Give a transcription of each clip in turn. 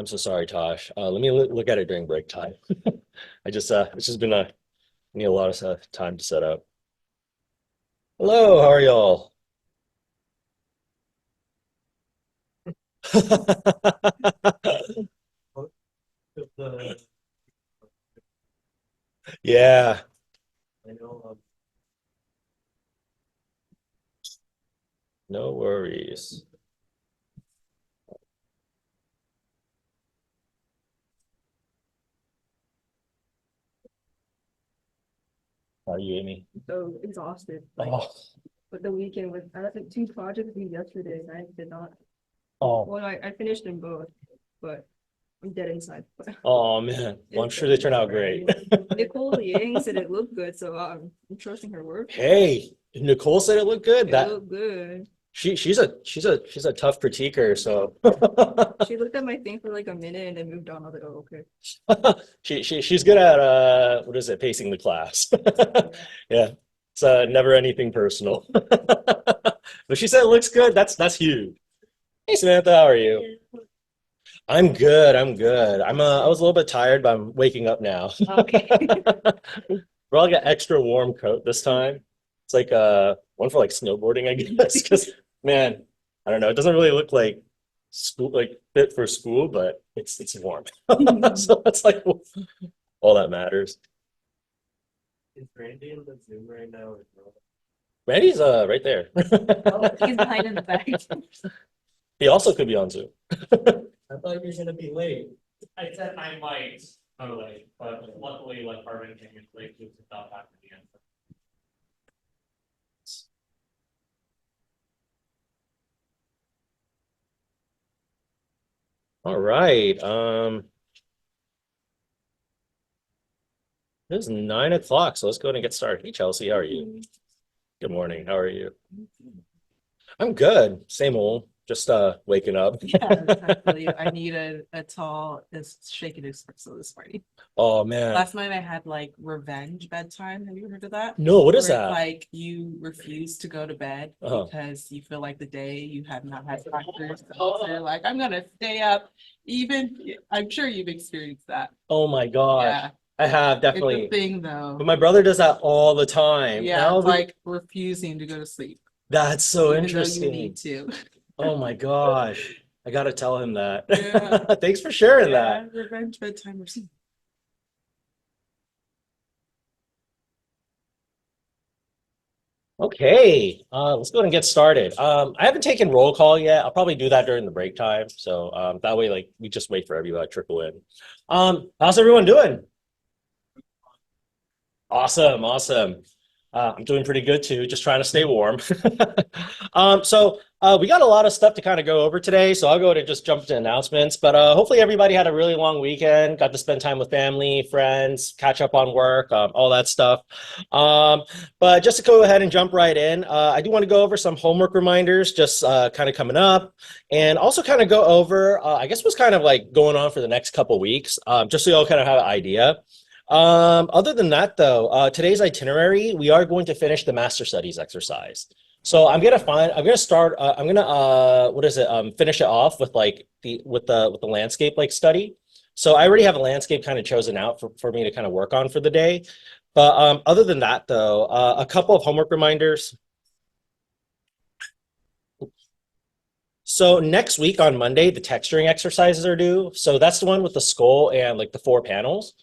I'm so sorry, Tosh. Let me look at it during break time. It's just been need a lot of time to set up. Hello, how are y'all? Yeah, no worries. How are you, Amy? So exhausted. Oh, But the weekend with I had like two projects due yesterday, and I did not. oh, Well, I finished them both, but I'm dead inside. But oh man. Well, I'm sure they turn out great. Nicole Yang said it looked good, so I'm trusting her work. Hey, Nicole said it looked good. It That looked good. she's a tough critiquer, so She looked at my thing for like a minute and then moved on. I was like, oh, okay. she's good at what is it, pacing the class. Yeah. Yeah. It's never anything personal. But she said it looks good. That's huge. Hey Samantha, how are you? I'm good. I'm good. I was a little bit tired, but I'm waking up now. Okay. We're all got extra warm coat this time. It's like one for like snowboarding, I guess. Because man, I don't know. It doesn't really look like school like fit for school, but it's warm. So that's like all that matters. Is Randy in the Zoom right now or no? Randy's right there. Oh, he's behind in the back. He also could be on Zoom. I thought you were gonna be late. I said I might, totally, but luckily, like Harvin came in late to stop after the end. All right. It's 9 o'clock, so let's go ahead and get started. Hey Chelsea, how are you? Good morning. How are you? I'm good. Same old. Just waking up. Yeah, exactly. I needed a tall, shaken espresso this morning. Oh man. Last night I had like revenge bedtime. Have you heard of that? No, what is Where it's that? like you refuse to go to bed Uh-huh. because you feel like the day you have not had breakfast. So you're like, I'm gonna stay up. Even I'm sure you've experienced that. Oh my gosh. Yeah, I have it's a definitely. thing But though. my brother does that all the time. And Yeah, I'll it's be, like refusing to go to sleep, that's so even though you need interesting. to. Oh my gosh. I gotta tell him Yeah, that. Thanks for sharing yeah, that. revenge bedtime or something. Okay, let's go ahead and get started. I haven't taken roll call yet. I'll probably do that during the break time. So that way, like, we just wait for everybody to trickle in. How's everyone doing? Awesome, awesome. I'm doing pretty good too, just trying to stay warm. We got a lot of stuff to kind of go over today, so I'll go ahead and just jump to announcements. But hopefully everybody had a really long weekend, got to spend time with family, friends, catch up on work, all that stuff. Um, but just to go ahead and jump right in, I do want to go over some homework reminders, just kind of coming up, and also kind of go over, I guess, what's kind of like going on for the next couple weeks, just so you all kind of have an idea. Other than that, though, today's itinerary, we are going to finish the master studies exercise. So I'm gonna start, I'm gonna, what is it? Finish it off with like with the landscape like study. So I already have a landscape kind of chosen out for me to kind of work on for the day. But other than that, though, a couple of homework reminders. So next week on Monday, the texturing exercises are due. So that's the one with the skull and like the four panels.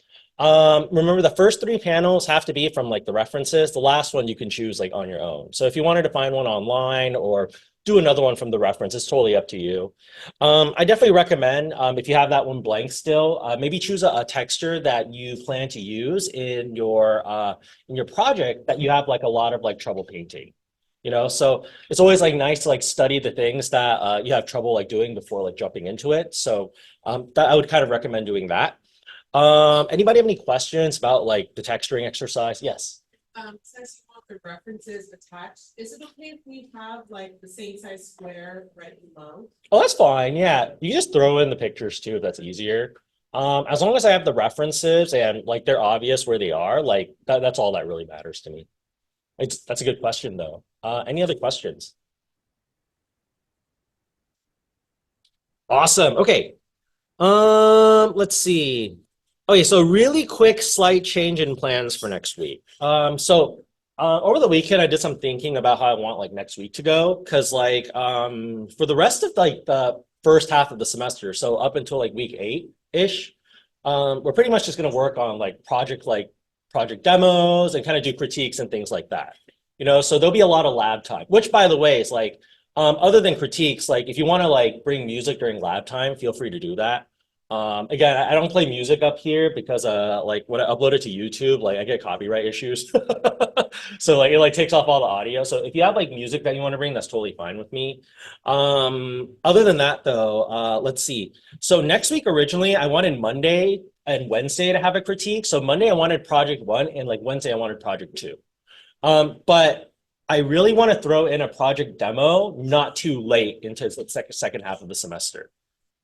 Remember the first three panels have to be from like the references. The last one you can choose like on your own. So if you wanted to find one online or do another one from the reference, it's totally up to you. I definitely recommend if you have that one blank still, maybe choose a texture that you plan to use in your project that you have like a lot of like trouble painting. So it's always like nice to like study the things that you have trouble like doing before like jumping into it. So that I would kind of recommend doing that. Anybody have any questions about like the texturing exercise? Yes. Since you want the references attached, is it okay if we have like the same size square right below? Oh, that's fine. Yeah, you can just throw in the pictures too if that's easier. As long as I have the references and like they're obvious where they are, like that's all that really matters to me. That's a good question though. Any other questions? Awesome. Okay. Let's see. Okay, so really quick, slight change in plans for next week. Over the weekend, I did some thinking about how I want like next week to go, because for the rest of like the first half of the semester, so up until like week 8-ish, we're pretty much just gonna work on like project demos and kind of do critiques and things like that. So there'll be a lot of lab time, which by the way is like other than critiques, like if you want to like bring music during lab time, feel free to do that. Again, I don't play music up here because like when I upload it to YouTube, like I get copyright issues. So like it like takes off all the audio. So if you have like music that you want to bring, that's totally fine with me. Other than that though, let's see. So next week originally I wanted Monday and Wednesday to have a critique. So Monday I wanted project 1 and like Wednesday I wanted project 2. But I really want to throw in a project demo not too late into the second half of the semester.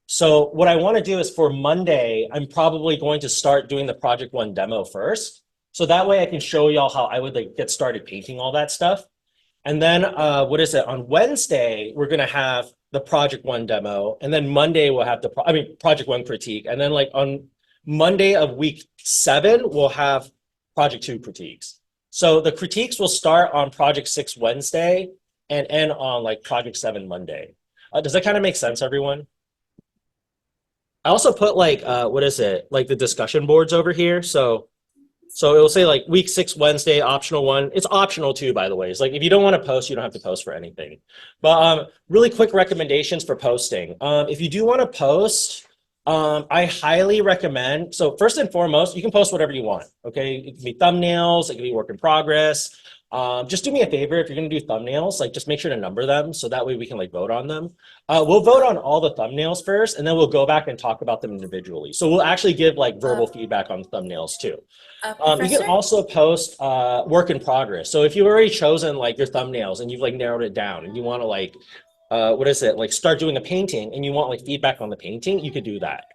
So what I want to do is for Monday, I'm probably going to start doing the project 1 demo first. So that way I can show y'all how I would like get started painting all that stuff. And then what is it? On Wednesday, we're gonna have the project 1 demo, and then Monday we'll have project 1 critique. And then like on Monday of week 7, we'll have project 2 critiques. So the critiques will start on project 6 Wednesday and end on like project 7 Monday. Does that kind of make sense, everyone? I also put like what is it? Like the discussion boards over here. So it will say like week 6 Wednesday, optional 1. It's optional too, by the way. It's like if you don't want to post, you don't have to post for anything. But really quick recommendations for posting. If you do want to post, I highly recommend. So first and foremost, you can post whatever you want. Okay, it can be thumbnails, it can be work in progress. Just do me a favor if you're gonna do thumbnails, like just make sure to number them so that way we can like vote on them. We'll vote on all the thumbnails first, and then we'll go back and talk about them individually. So we'll actually give like verbal feedback on thumbnails too. You can Professor? also post work in progress. So if you've already chosen like your thumbnails and you've like narrowed it down and you want to like what is it, like start doing a painting and you want like feedback on the painting, you could do that.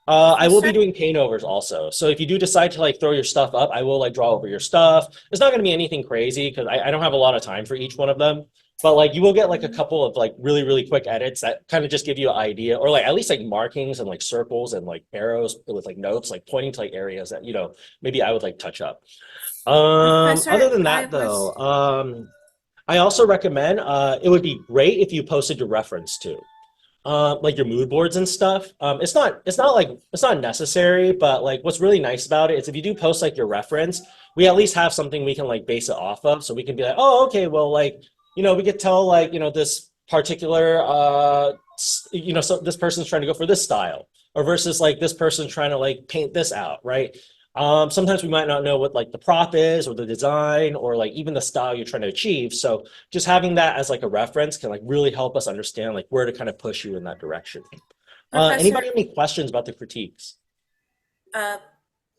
I will be doing paint overs also. So if you do decide to like throw your stuff up, I will like draw over your stuff. It's not going to be anything crazy because I don't have a lot of time for each one of them. But like you will get like a couple of like really, really quick edits that kind of just give you an idea, or like at least like markings and like circles and like arrows with like notes, like pointing to like areas that, maybe I would like touch up. Professor, Other than I that though, was I also recommend it would be great if you posted your reference too. Like your mood boards and stuff. It's not necessary, but like what's really nice about it is if you do post like your reference, we at least have something we can like base it off of. So we can be like, oh, okay, well, like, we could tell like, this particular so this person's trying to go for this style, or versus like this person's trying to like paint this out, right? Sometimes we might not know what like the prop is or the design or like even the style you're trying to achieve. So just having that as like a reference can like really help us understand like where to kind of push you in that direction. Professor. Anybody have any questions about the critiques? Uh,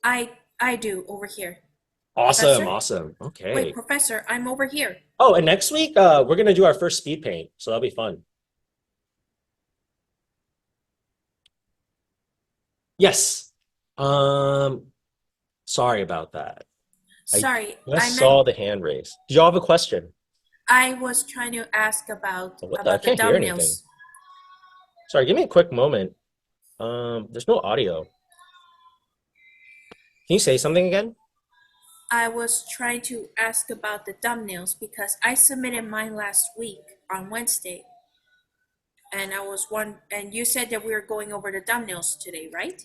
I do over here. Awesome, Professor? awesome. Wait, Okay. Professor, I'm over here. Oh, and next week we're gonna do our first speed paint, so that'll be fun. Yes. Um, Sorry about that. I Sorry, just saw the hand raise. Do y'all have a question? I was trying to ask about Oh, what the? I the can't hear anything. thumbnails. Sorry, give me a quick moment. There's no audio. Can you say something again? I was trying to ask about the thumbnails because I submitted mine last week on Wednesday. And and you said that we were going over the thumbnails today, right?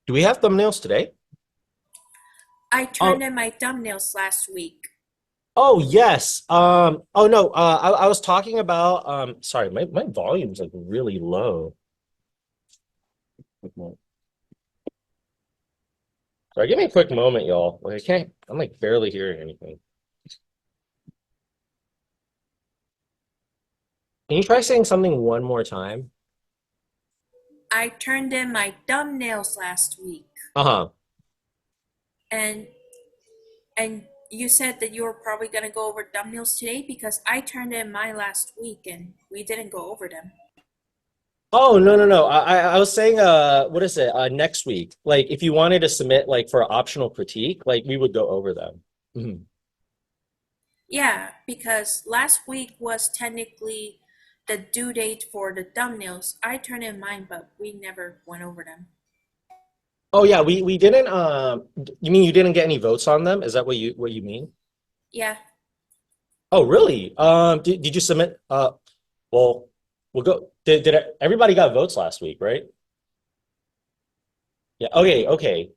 Do we have thumbnails today? I turned in my thumbnails last week. Oh yes. Oh no, I was talking about sorry, my volume's like really low. Sorry, give me a quick moment, y'all. Like I'm like barely hearing anything. Can you try saying something one more time? I turned in my thumbnails last week. Uh-huh. And and you said that you were probably gonna go over thumbnails today because I turned in mine last week and we didn't go over them. Oh no no no. I was saying what is it? Next week. Like if you wanted to submit like for optional critique, like we would go over them. Mhm. Yeah, because last week was technically the due date for the thumbnails. I turned in mine, but we never went over them. Oh yeah, we didn't you mean you didn't get any votes on them? Is that what you mean? Yeah. Oh really? Did you submit well we'll go did everybody got votes last week, right? Yeah, okay.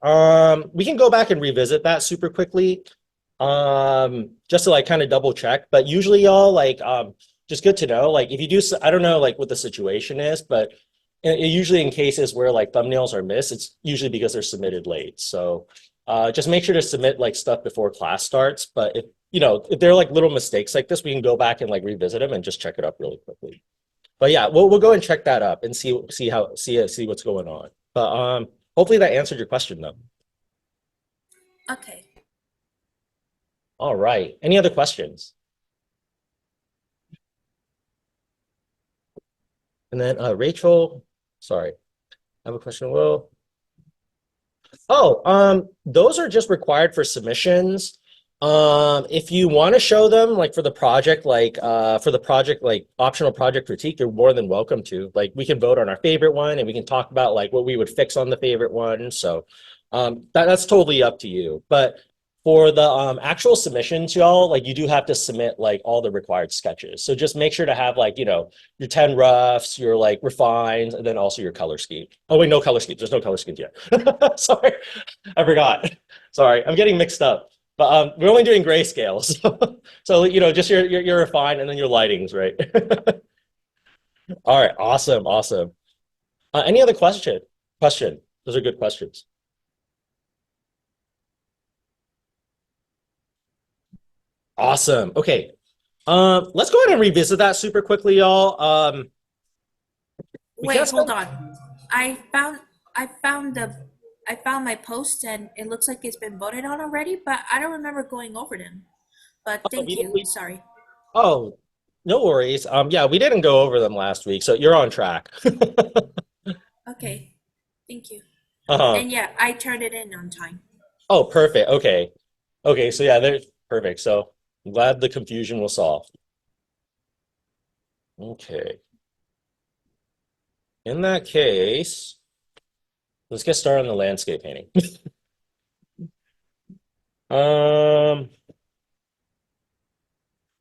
We can go back and revisit that super quickly. Just to like kind of double check. But usually y'all like just good to know. Like if you do I don't know like what the situation is, but usually in cases where like thumbnails are missed, it's usually because they're submitted late. So just make sure to submit like stuff before class starts. But if you know if there are like little mistakes like this, we can go back and like revisit them and just check it up really quickly. But yeah, we'll go and check that up and see what's going on. But hopefully that answered your question though. Okay. All right. Any other questions? And then Rachel, sorry, I have a question. Will. Oh, those are just required for submissions. If you want to show them like for the project like optional project critique, you're more than welcome to. Like we can vote on our favorite one and we can talk about like what we would fix on the favorite one. So that's totally up to you. But for the actual submissions, y'all, like you do have to submit like all the required sketches. So just make sure to have like, you know, your 10 roughs, your like refines, and then also your color scheme. Oh wait, no color schemes. There's no color schemes yet. Sorry, I forgot. Sorry, I'm getting mixed up. But we're only doing grayscale. So you know, just your refine and then your lightings, right? All right, awesome. Any other question? Those are good questions. Awesome. Okay. Let's go ahead and revisit that super quickly, y'all. We Wait, can't hold spend- on. I found my post and it looks like it's been voted on already, but I don't remember going over them. But thank you. Sorry. Oh, no worries. Yeah, we didn't go over them last week, so you're on track. Okay. Thank you. Uh-huh. And yeah, I turned it in on time. Oh, perfect. Okay, so yeah, there's perfect. So I'm glad the confusion was solved. Okay. In that case, let's get started on the landscape painting. Um,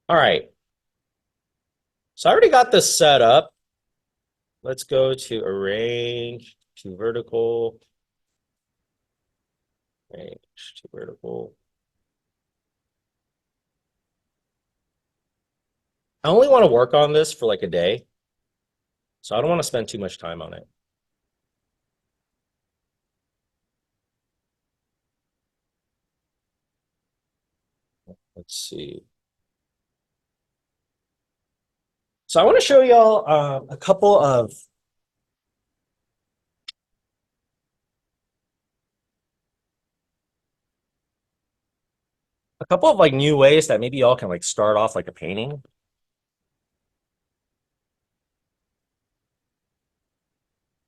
all right. So I already got this set up. Let's go to arrange to vertical. Arrange to vertical. I only want to work on this for like a day, so I don't want to spend too much time on it. Let's see. So I want to show y'all a couple of like new ways that maybe y'all can like start off like a painting.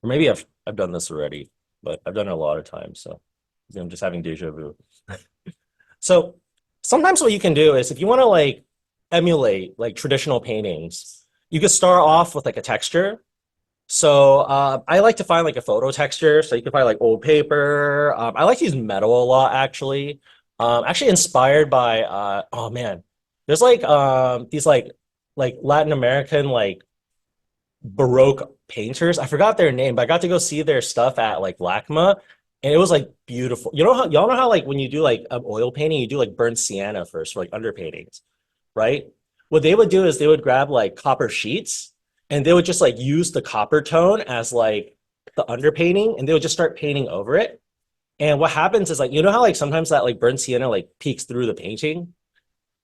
Or maybe I've done this already, but I've done it a lot of times, so I'm just having deja vu. So sometimes what you can do is if you want to like emulate like traditional paintings, you could start off with like a texture. So I like to find like a photo texture. So you can find like old paper. I like to use metal a lot actually. Actually inspired by oh man, there's like these like Latin American like Baroque painters. I forgot their name, but I got to go see their stuff at like LACMA, and it was like beautiful. You know how y'all know how like when you do like oil painting, you do like burnt sienna first for like underpaintings, right? What they would do is they would grab like copper sheets and they would just like use the copper tone as like the underpainting, and they would just start painting over it. And what happens is like you know how like sometimes that like burnt sienna like peeks through the painting,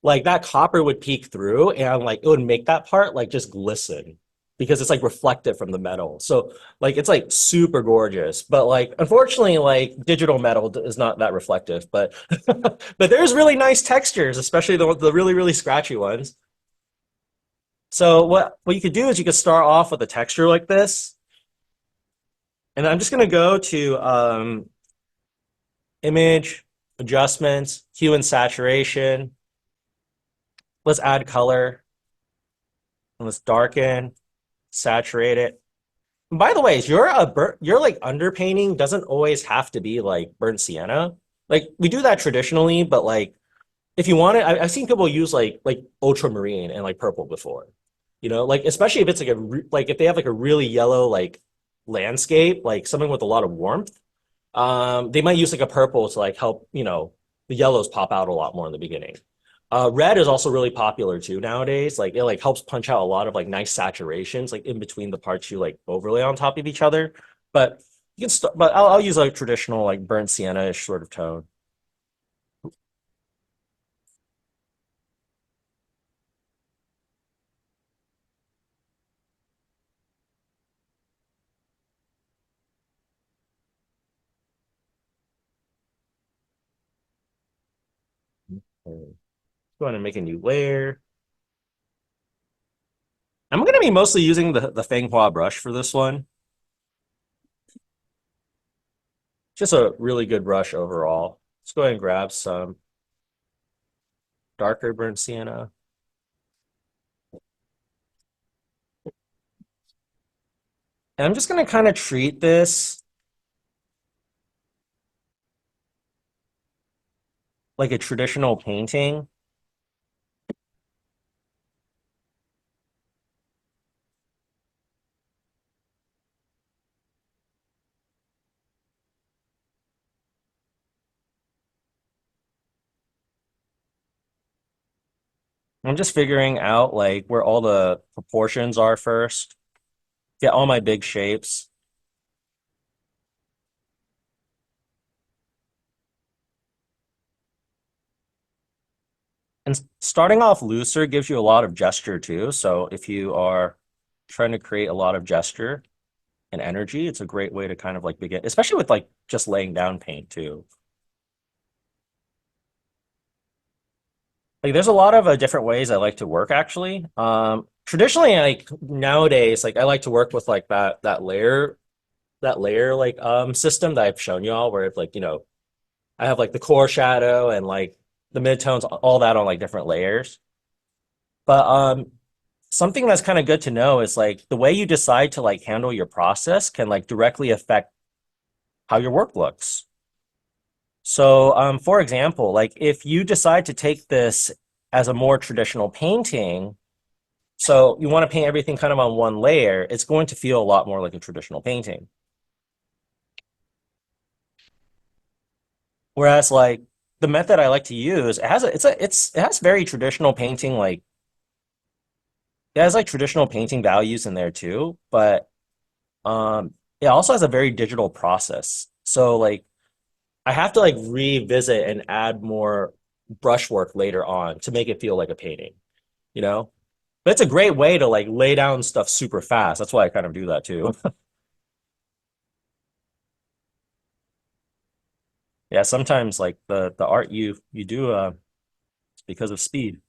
like that copper would peek through and like it would make that part like just glisten because it's like reflected from the metal. So like it's like super gorgeous, but like unfortunately like digital metal is not that reflective, but but there's really nice textures, especially the really scratchy ones. So what you could do is you could start off with a texture like this. And I'm just going to go to image, adjustments, hue and saturation. Let's add color. And let's darken. saturate it. By the way, your like underpainting doesn't always have to be like burnt sienna. Like we do that traditionally, but like if you want it, I've seen people use like ultramarine and like purple before. You know, like especially if it's like like if they have like a really yellow like landscape, like something with a lot of warmth, they might use like a purple to like help, the yellows pop out a lot more in the beginning. Red is also really popular too nowadays. Like it like helps punch out a lot of like nice saturations like in between the parts you like overlay on top of each other. But you can start, but I'll use like traditional like burnt sienna-ish sort of tone. Go ahead and make a new layer. I'm going to be mostly using the Feng Hua brush for this one. Just a really good brush overall. Let's go ahead and grab some darker burnt sienna. And I'm just going to kind of treat this like a traditional painting. I'm just figuring out like where all the proportions are first. Get all my big shapes. And starting off looser gives you a lot of gesture too. So if you are trying to create a lot of gesture and energy, it's a great way to kind of like begin, especially with like just laying down paint too. Like there's a lot of different ways I like to work actually. Traditionally, like nowadays, like I like to work with like that layer like system that I've shown you all, where it's like I have like the core shadow and like the midtones, all that on like different layers. But something that's kind of good to know is like the way you decide to like handle your process can like directly affect how your work looks. So, for example, like if you decide to take this as a more traditional painting, so you want to paint everything kind of on one layer, it's going to feel a lot more like a traditional painting. Whereas like the method I like to use, it has very traditional painting, like it has like traditional painting values in there too, but it also has a very digital process. So like I have to like revisit and add more brushwork later on to make it feel like a painting, you know? But it's a great way to like lay down stuff super fast. That's why I kind of do that too. Yeah, sometimes like the art you do it's because of speed.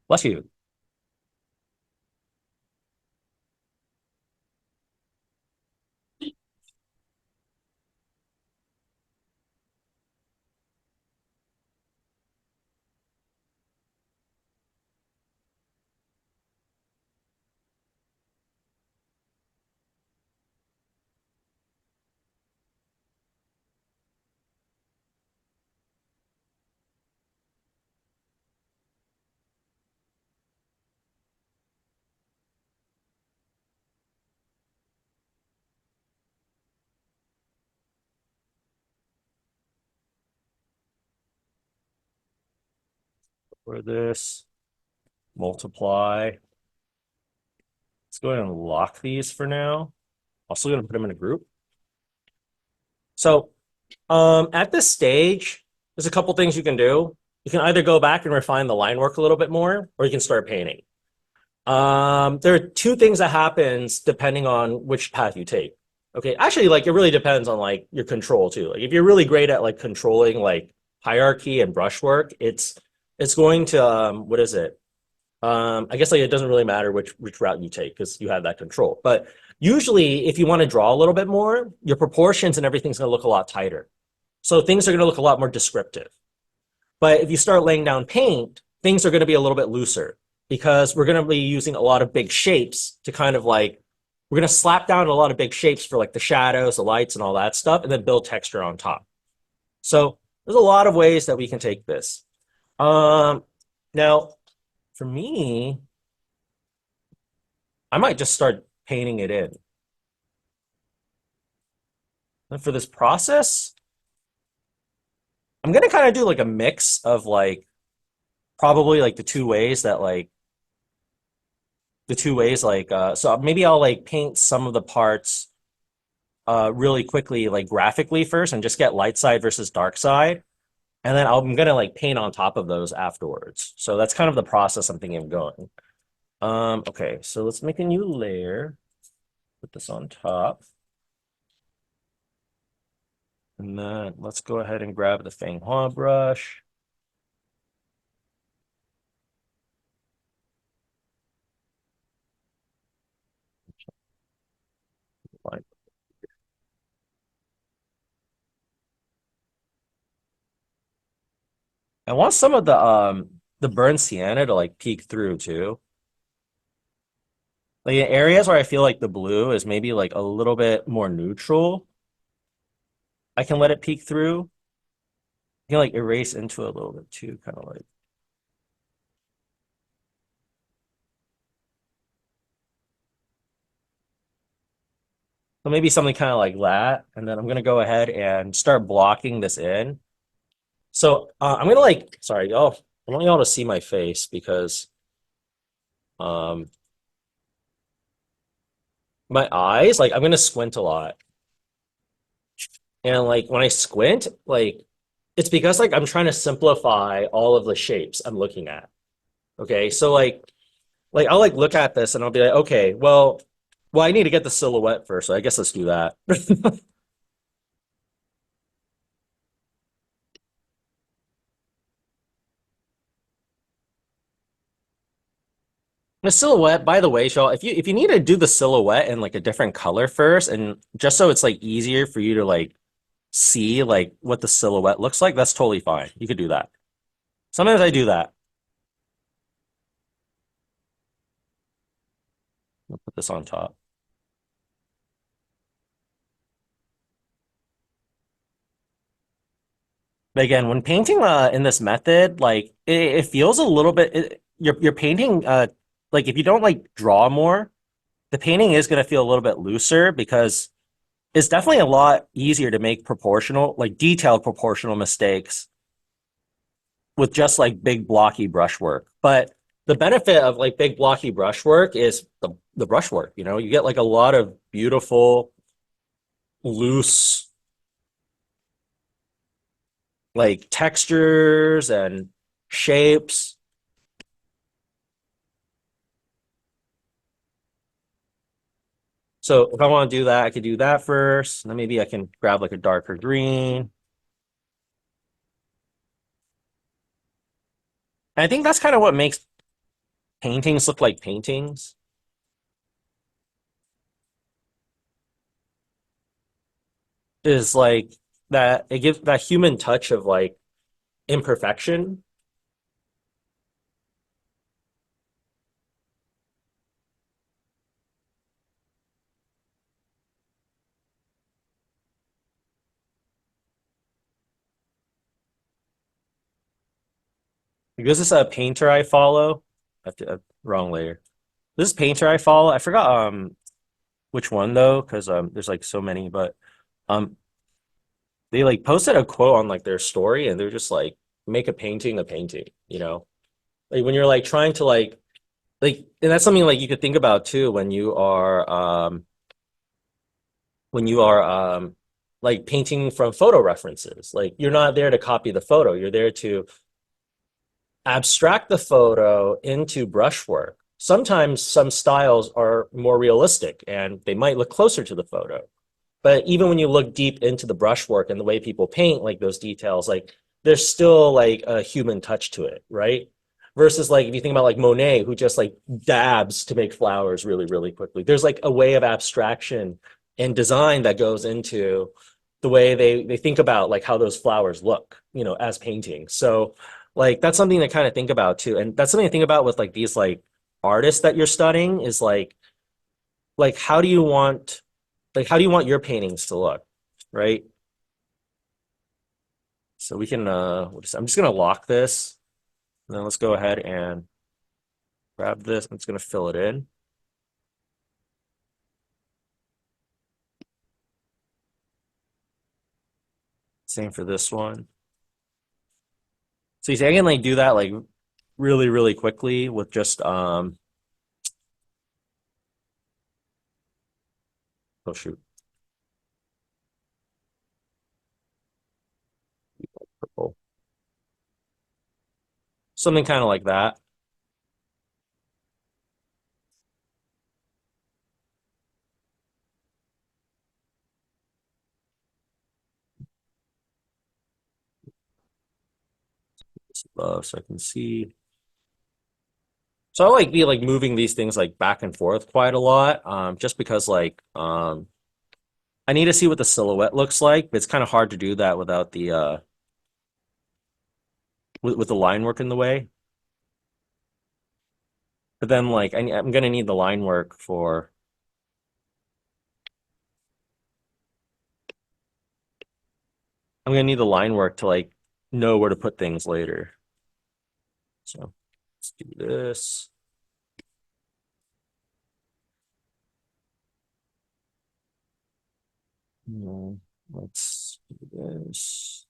Bless you. For this, multiply. Let's go ahead and lock these for now. Also gonna put them in a group. So at this stage, there's a couple things you can do. You can either go back and refine the line work a little bit more, or you can start painting. There are two things that happens depending on which path you take. Okay, actually, like it really depends on like your control too. Like if you're really great at like controlling like hierarchy and brushwork, it's going to what is it? I guess like it doesn't really matter which route you take because you have that control. But usually, if you want to draw a little bit more, your proportions and everything's going to look a lot tighter. So things are going to look a lot more descriptive. But if you start laying down paint, things are going to be a little bit looser because we're going to be using a lot of big shapes to kind of like, we're going to slap down a lot of big shapes for like the shadows, the lights, and all that stuff, and then build texture on top. So there's a lot of ways that we can take this. Now, for me, I might just start painting it in. And for this process, I'm gonna kind of do like a mix of like probably like the two ways like so maybe I'll like paint some of the parts really quickly like graphically first and just get light side versus dark side. And then I'm gonna like paint on top of those afterwards. So that's kind of the process I'm thinking of going. Okay, so let's make a new layer. Put this on top. And then let's go ahead and grab the Feng Hua brush. I want some of the burnt sienna to like peek through too. Like in areas where I feel like the blue is maybe like a little bit more neutral, I can let it peek through. You can like erase into a little bit too, kind of like. So maybe something kind of like that. And then I'm gonna go ahead and start blocking this in. So I'm gonna like, sorry, y'all, I want y'all to see my face because um my eyes, like I'm gonna squint a lot. And like when I squint, like it's because like I'm trying to simplify all of the shapes I'm looking at. Okay, so like I'll like look at this and I'll be like, okay, well I need to get the silhouette first, so I guess let's do that. The silhouette, by the way, Shaw, if you need to do the silhouette in like a different color first, and just so it's like easier for you to like see like what the silhouette looks like, that's totally fine. You could do that. Sometimes I do that. I'll put this on top. But again, when painting in this method, like it feels a little bit you're painting like if you don't like draw more, the painting is going to feel a little bit looser because it's definitely a lot easier to make proportional, like detailed proportional mistakes with just like big blocky brushwork. But the benefit of like big blocky brushwork is the brushwork, you know, you get like a lot of beautiful, loose, like textures and shapes. So if I want to do that, I could do that first. And then maybe I can grab like a darker green. And I think that's kind of what makes paintings look like paintings. Is like that it gives that human touch of like imperfection. Because this is a painter I follow. I have to, wrong layer. This is painter I follow. I forgot which one though, because there's like so many, but um they like posted a quote on like their story and they're just like make a painting, you know? Like when you're like trying to like and that's something like you could think about too when you are like painting from photo references. Like you're not there to copy the photo, you're there to abstract the photo into brushwork. Sometimes some styles are more realistic and they might look closer to the photo. But even when you look deep into the brushwork and the way people paint, like those details, like there's still like a human touch to it, right? versus like if you think about like Monet, who just like dabs to make flowers really, really quickly. There's like a way of abstraction and design that goes into the way they think about like how those flowers look, you know, as paintings. So like that's something to kind of think about too. And that's something to think about with like these like artists that you're studying is like how do you want how do you want your paintings to look, right? So we can I'm just gonna lock this, and then let's go ahead and grab this. I'm just gonna fill it in. Same for this one. So you see, I can like do that like really, really quickly with just oh shoot, purple. Something kind of like that. So I can see. So I like be like moving these things like back and forth quite a lot, just because like I need to see what the silhouette looks like, but it's kind of hard to do that without the with the line work in the way. But then like I'm gonna need the line work for I'm gonna need the line work to like know where to put things later. So let's do this. Let's do this.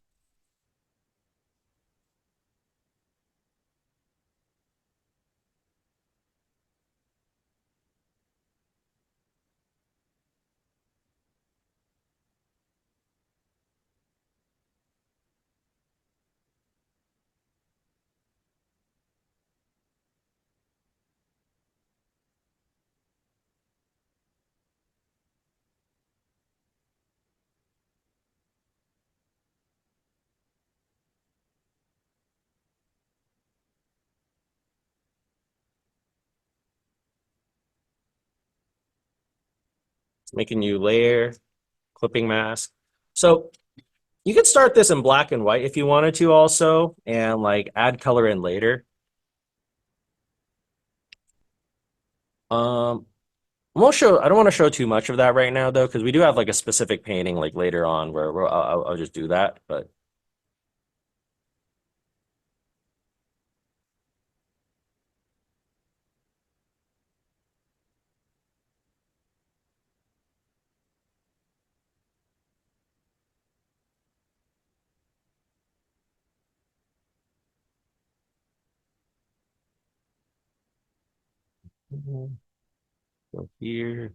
It's making you layer, clipping mask. So you could start this in black and white if you wanted to also, and like add color in later. Um, I won't show. I don't want to show too much of that right now though, because we do have like a specific painting like later on where I'll just do that. But go here.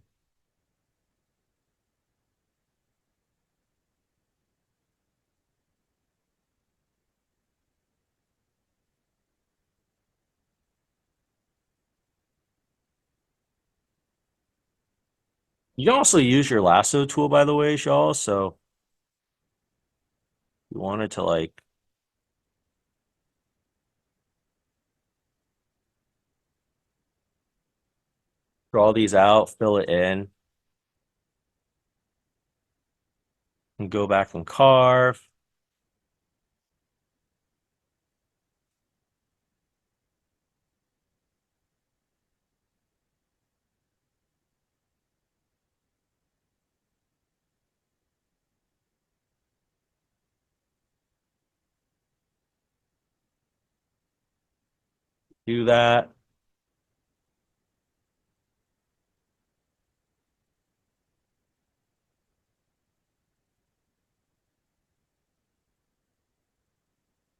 You can also use your lasso tool, by the way, y'all. So you wanted to like draw these out, fill it in, and go back and carve. Do that.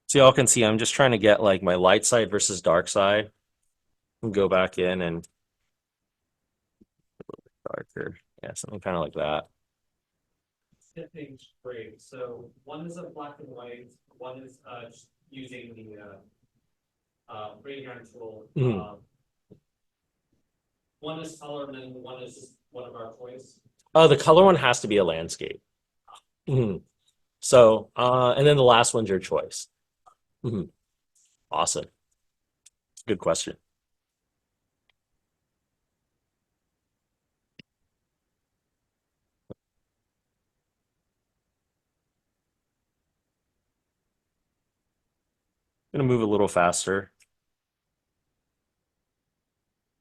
So y'all can see I'm just trying to get like my light side versus dark side and go back in and darker. Yeah, something kind of like that. Snipping great. So one is a black and white, one is just using the grading iron tool. Mhm. One is color and then one is just one of our choice. Oh, the color one has to be a landscape. Mhm. So, and then the last one's your choice. Mhm. Awesome. Good question. I'm gonna move a little faster.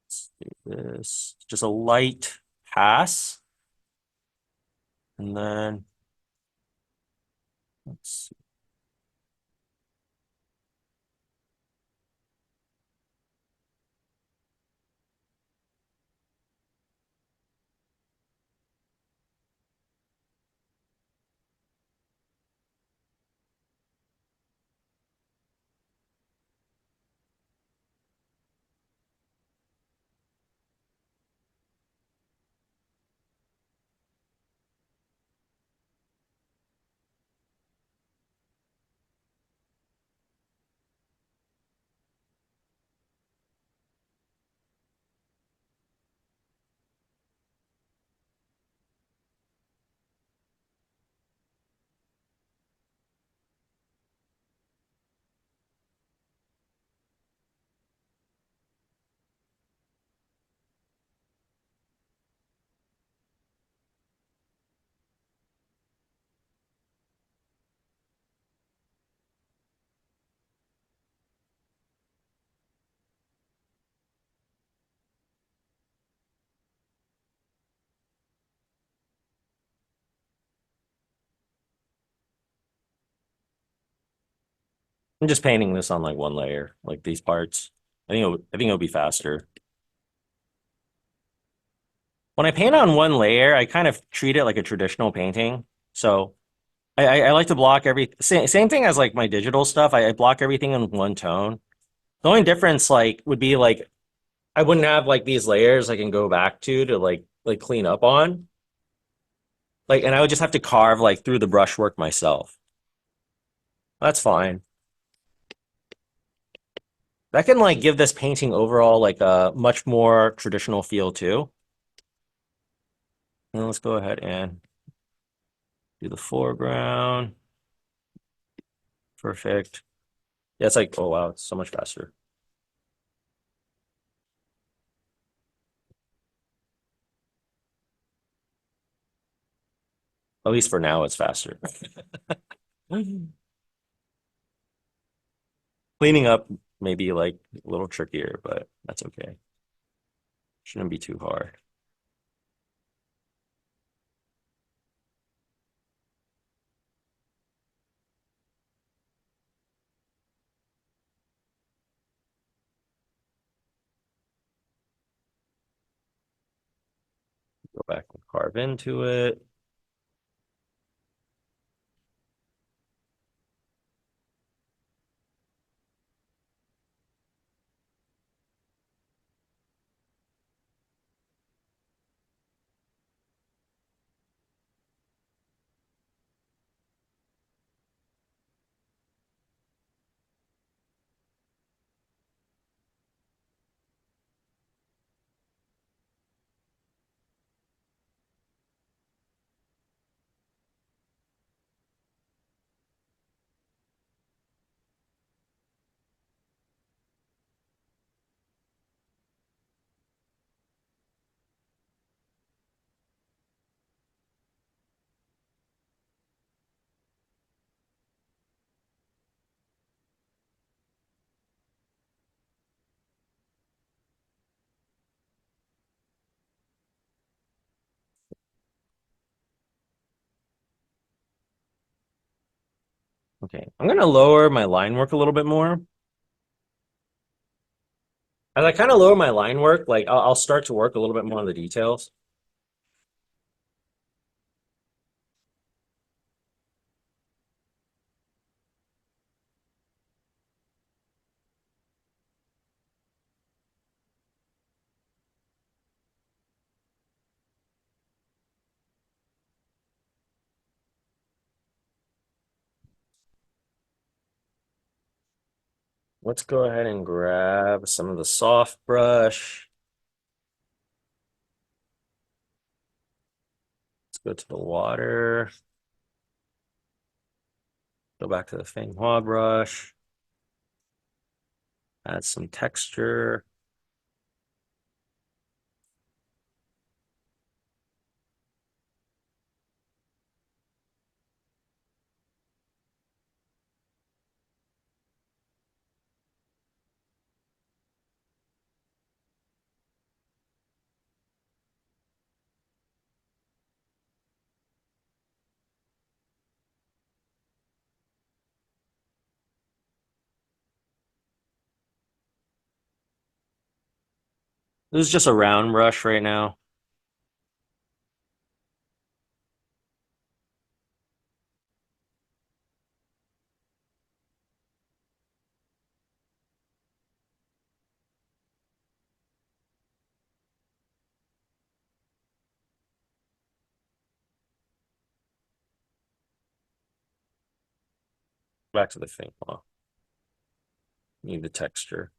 Let's do this. Just a light pass. And then let's see. I'm just painting this on like one layer, like these parts. I think it'll be faster. When I paint on one layer, I kind of treat it like a traditional painting. So I like to block same thing as like my digital stuff. I block everything in one tone. The only difference like would be like I wouldn't have like these layers I can go back to like clean up on. Like, and I would just have to carve like through the brushwork myself. That's fine. That can like give this painting overall like a much more traditional feel too. And let's go ahead and do the foreground. Perfect. Yeah, it's like, oh wow, it's so much faster. At least for now, it's faster. Cleaning up may be like a little trickier, but that's okay. Shouldn't be too hard. Go back and carve into it. Okay, I'm gonna lower my line work a little bit more. As I kind of lower my line work, like I'll start to work a little bit more on the details. Let's go ahead and grab some of the soft brush. Let's go to the water. Go back to the Feng Hua brush. Add some texture. This is just a round brush right now. Back to the thing. Oh, need the texture.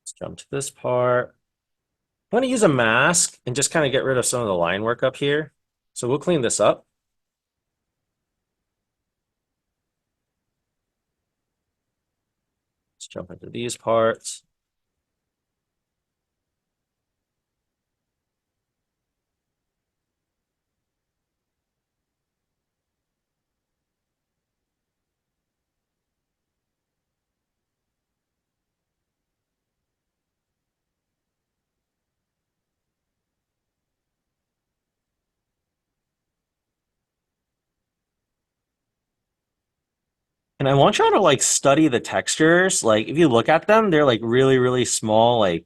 Let's jump to this part. I'm going to use a mask and just kind of get rid of some of the line work up here. So we'll clean this up. Let's jump into these parts. And I want y'all to like study the textures. Like if you look at them, they're like really, really small, like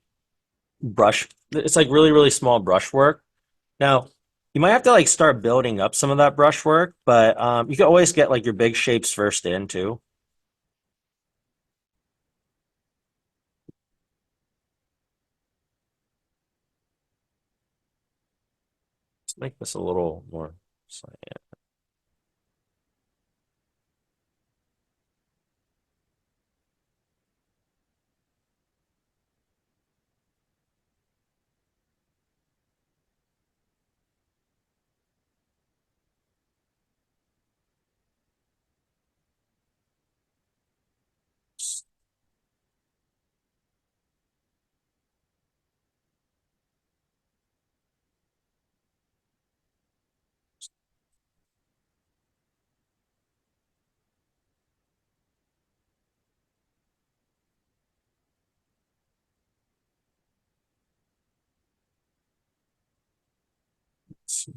brush. It's like really, really small brush work. Now, you might have to like start building up some of that brush work, but you can always get like your big shapes first in too. Let's make this a little more cyan.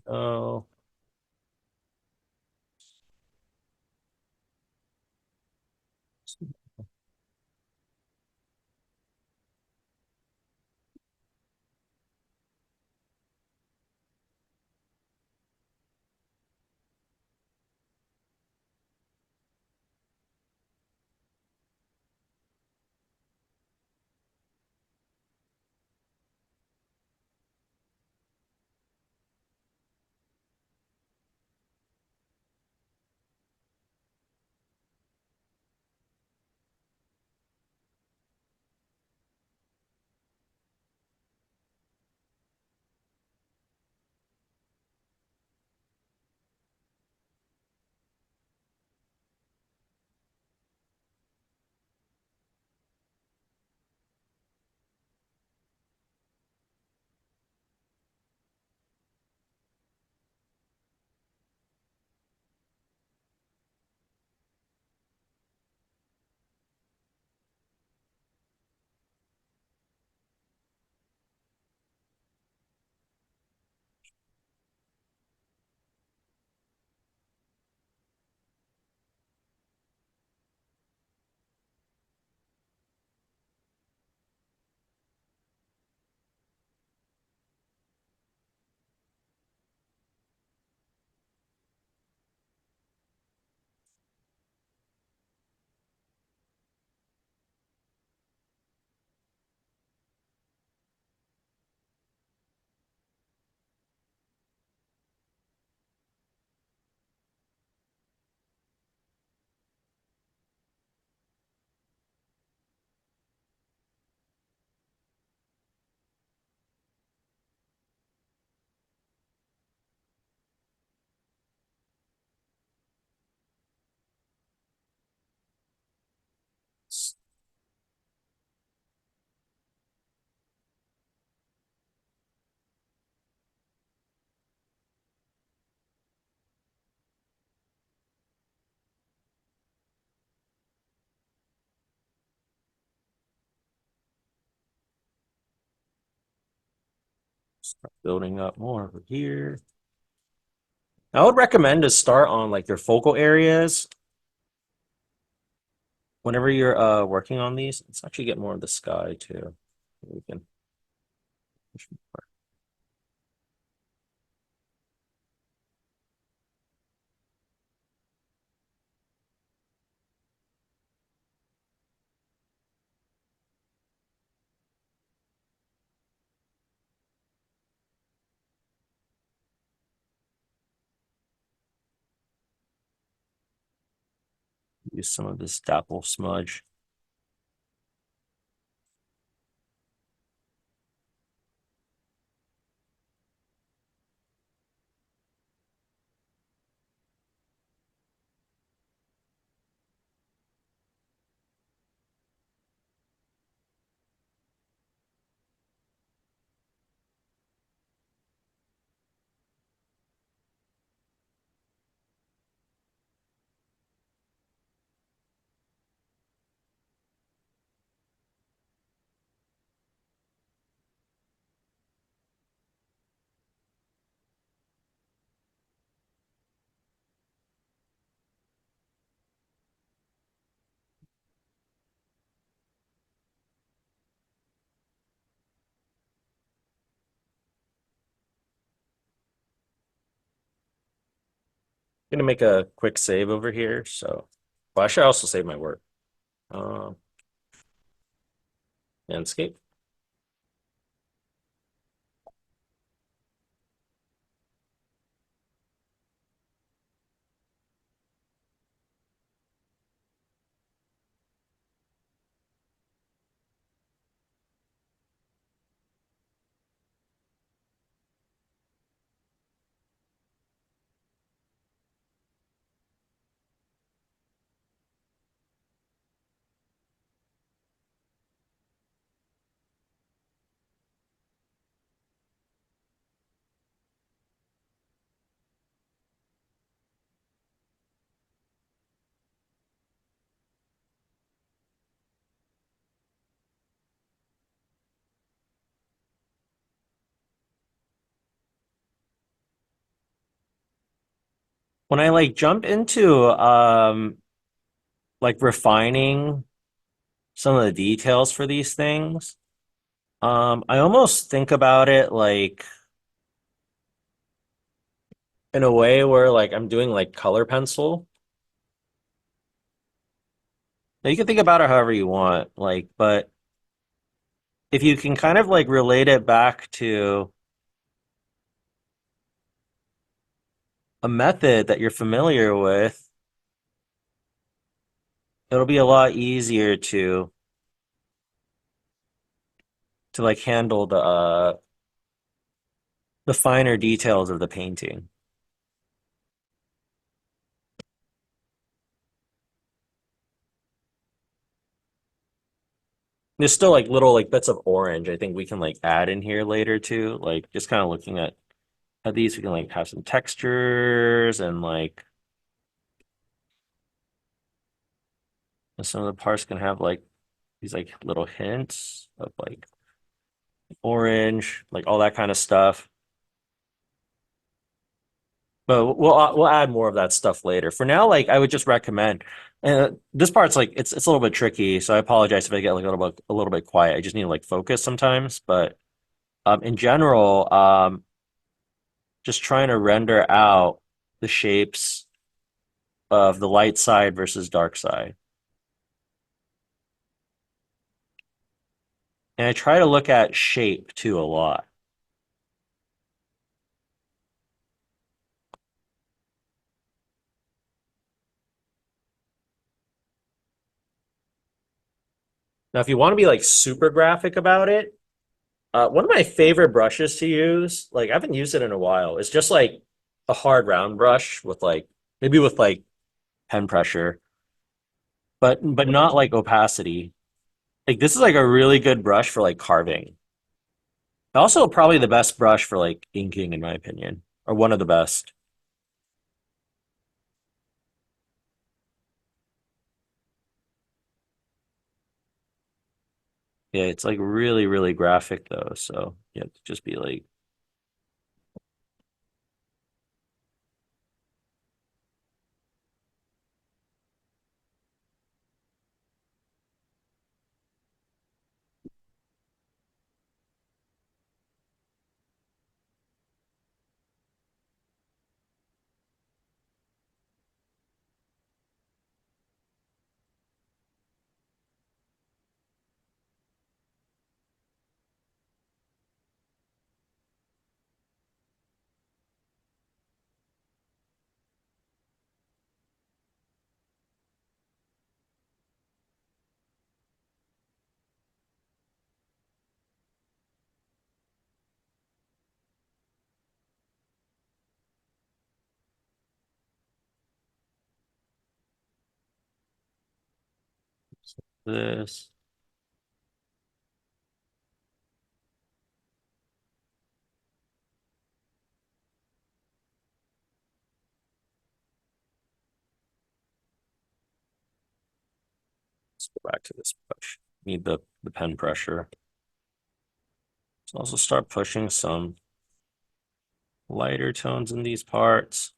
Oh, Start building up more over here. I would recommend to start on like your focal areas whenever you're working on these. Let's actually get more of the sky too. We can use some of this dapple smudge. Gonna make a quick save over here. So, well, I should also save my work. Um, Landscape. When I like jump into like refining some of the details for these things, I almost think about it like in a way where like I'm doing like color pencil. Now you can think about it however you want, like, but if you can kind of like relate it back to a method that you're familiar with, it'll be a lot easier to like handle the finer details of the painting. There's still like little like bits of orange I think we can like add in here later too. Like just kind of looking at these, we can like have some textures and like some of the parts can have like these like little hints of like orange, like all that kind of stuff. But we'll add more of that stuff later. For now, like I would just recommend. And this part's like it's a little bit tricky, so I apologize if I get like a little bit quiet. I just need to like focus sometimes. But in general, just trying to render out the shapes of the light side versus dark side. And I try to look at shape too a lot. Now, if you want to be like super graphic about it, one of my favorite brushes to use, like I haven't used it in a while, is just like a hard round brush with like maybe with like pen pressure, but not like opacity. Like this is like a really good brush for like carving. Also, probably the best brush for like inking, in my opinion, or one of the best. Yeah, it's like really, really graphic though. So yeah, just be like this. Let's go back to this brush. Need the pen pressure. So also start pushing some lighter tones in these parts.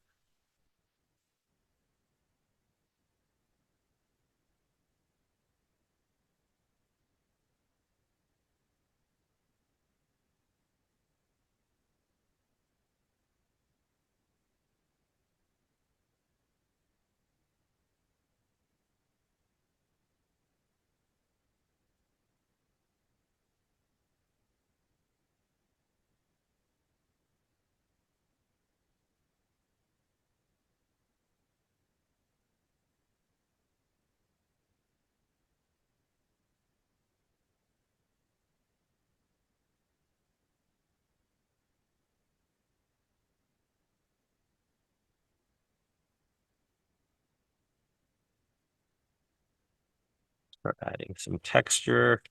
Start adding some texture.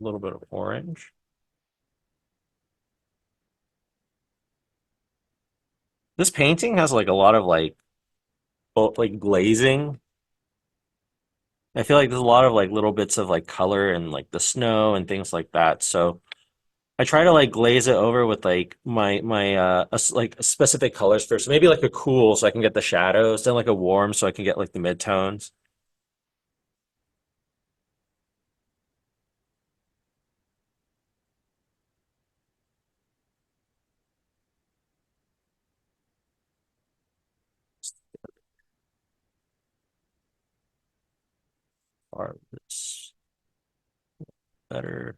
A little bit of orange. This painting has like a lot of like glazing. I feel like there's a lot of like little bits of like color and like the snow and things like that. So I try to like glaze it over with like like specific colors first. Maybe like a cool so I can get the shadows, then like a warm so I can get like the midtones. Or this better.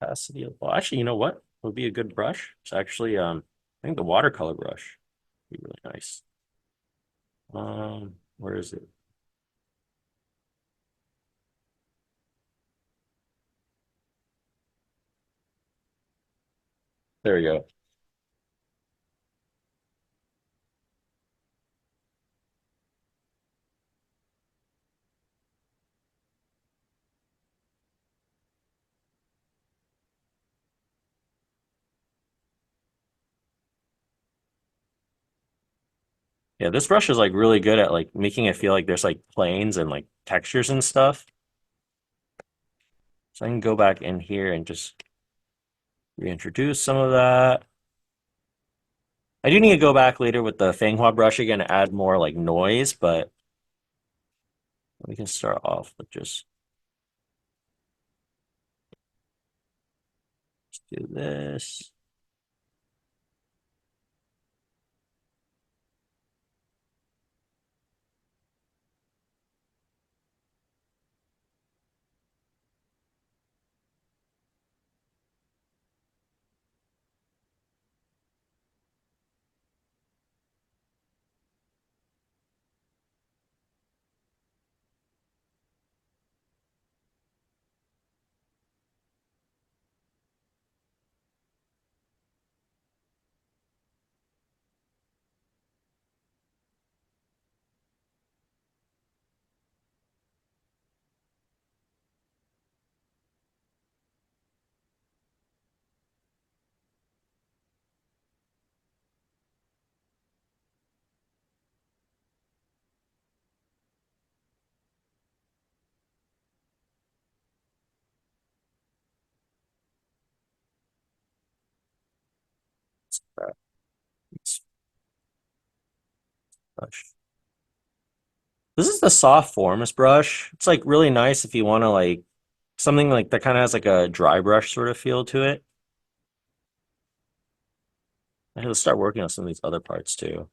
Opacity well, actually, you know what would be a good brush? It's actually I think the watercolor brush would be really nice. Where is it? There we go. Yeah, this brush is like really good at like making it feel like there's like planes and like textures and stuff. So I can go back in here and just reintroduce some of that. I do need to go back later with the Fanghua brush again to add more like noise, but we can start off with just do this. Brush. This is the soft forms brush. It's like really nice if you want to like something like that kind of has like a dry brush sort of feel to it. I have to start working on some of these other parts too.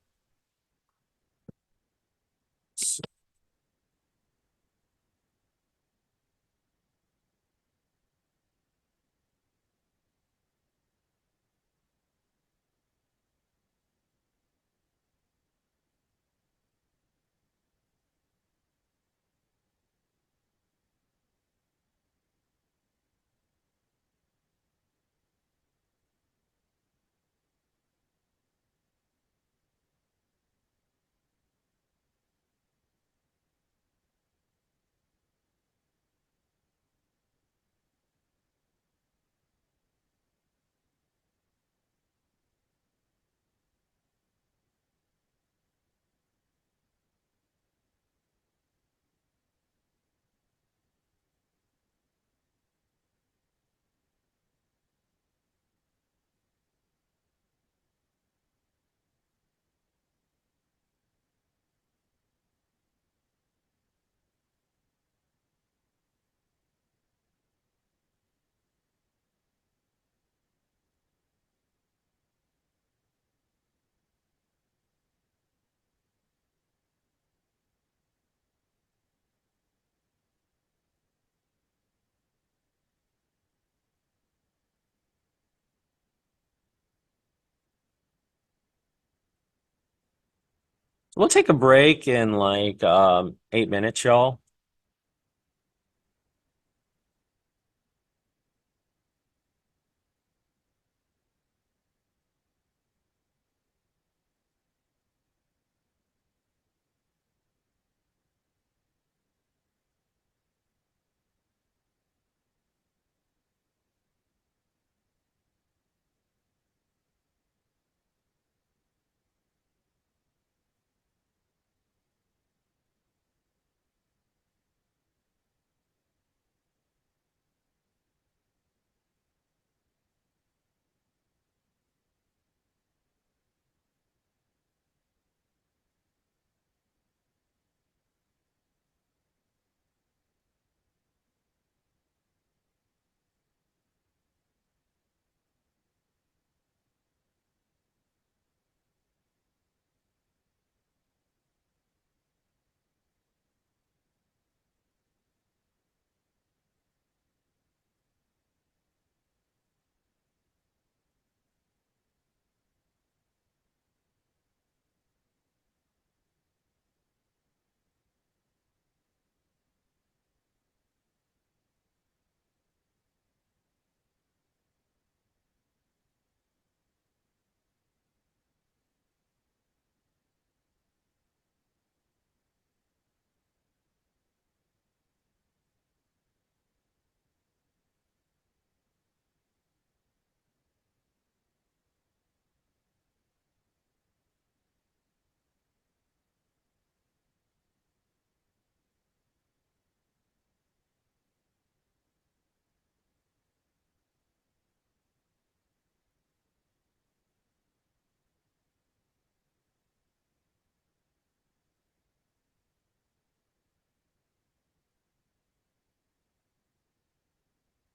We'll take a break in like 8 minutes, y'all.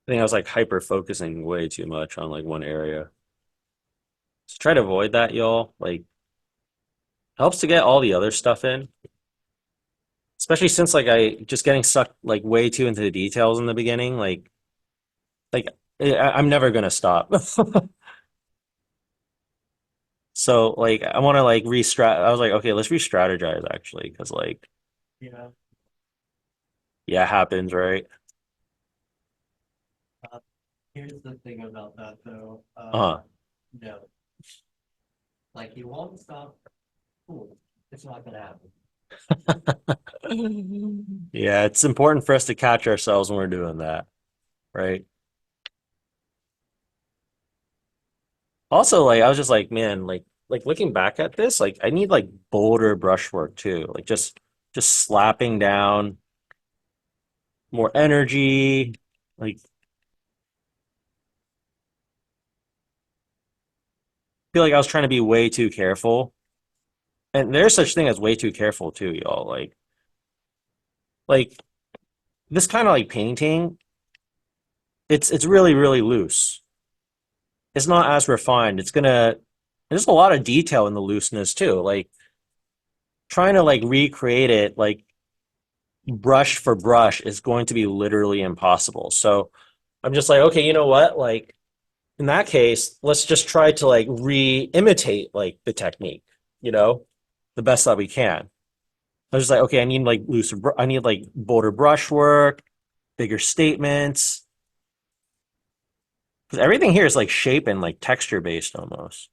I think I was like hyper focusing way too much on like one area. So try to avoid that, y'all. Like helps to get all the other stuff in. Especially since like I just getting sucked like way too into the details in the beginning. Like I'm never gonna stop. So like I want to like re-strat. I was like, okay, let's re-strategize actually, because like Yeah. yeah, it happens, right? Here's the thing about that though, Uh-huh. no, like you won't stop, cool, it's not gonna happen. Yeah, it's important for us to catch ourselves when we're doing that, right? Also, like I was just like, man, like looking back at this, like I need like bolder brushwork too. Like just slapping down more energy. Like feel like I was trying to be way too careful. And there's such thing as way too careful too, y'all. Like this kind of like painting, it's really, really loose. It's not as refined. There's a lot of detail in the looseness too. Like trying to like recreate it like brush for brush is going to be literally impossible. So I'm just like, okay, you know what? Like in that case, let's just try to like re-imitate like the technique, you know, the best that we can. I was just like, okay, I need like I need like bolder brushwork, bigger statements. Because everything here is like shape and like texture based almost.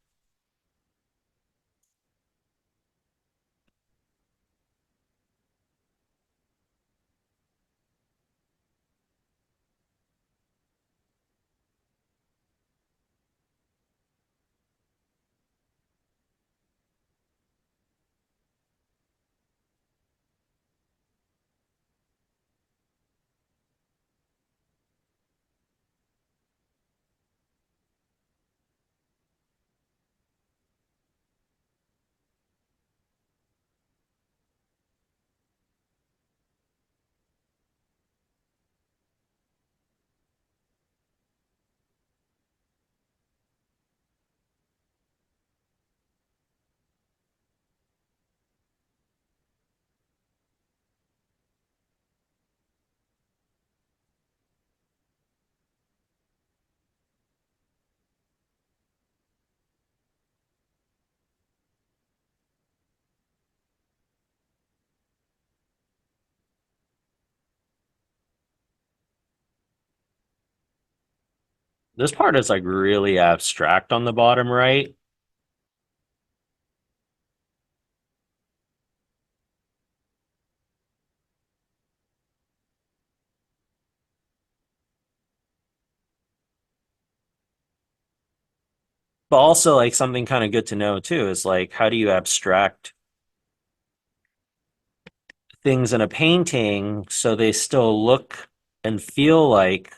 This part is like really abstract on the bottom right. But also like something kind of good to know too is like how do you abstract things in a painting so they still look and feel like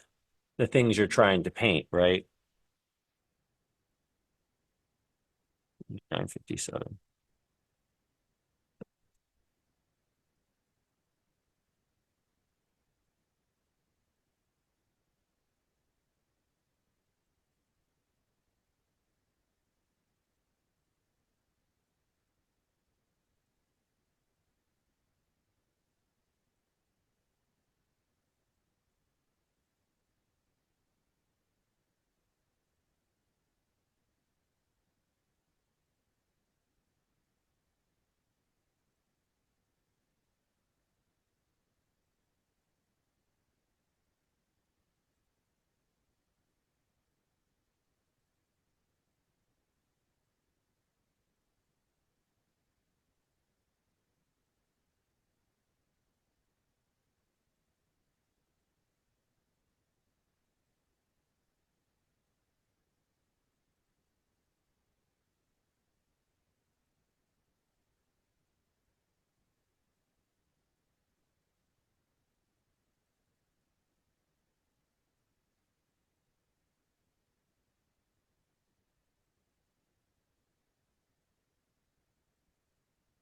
the things you're trying to paint, right? 957.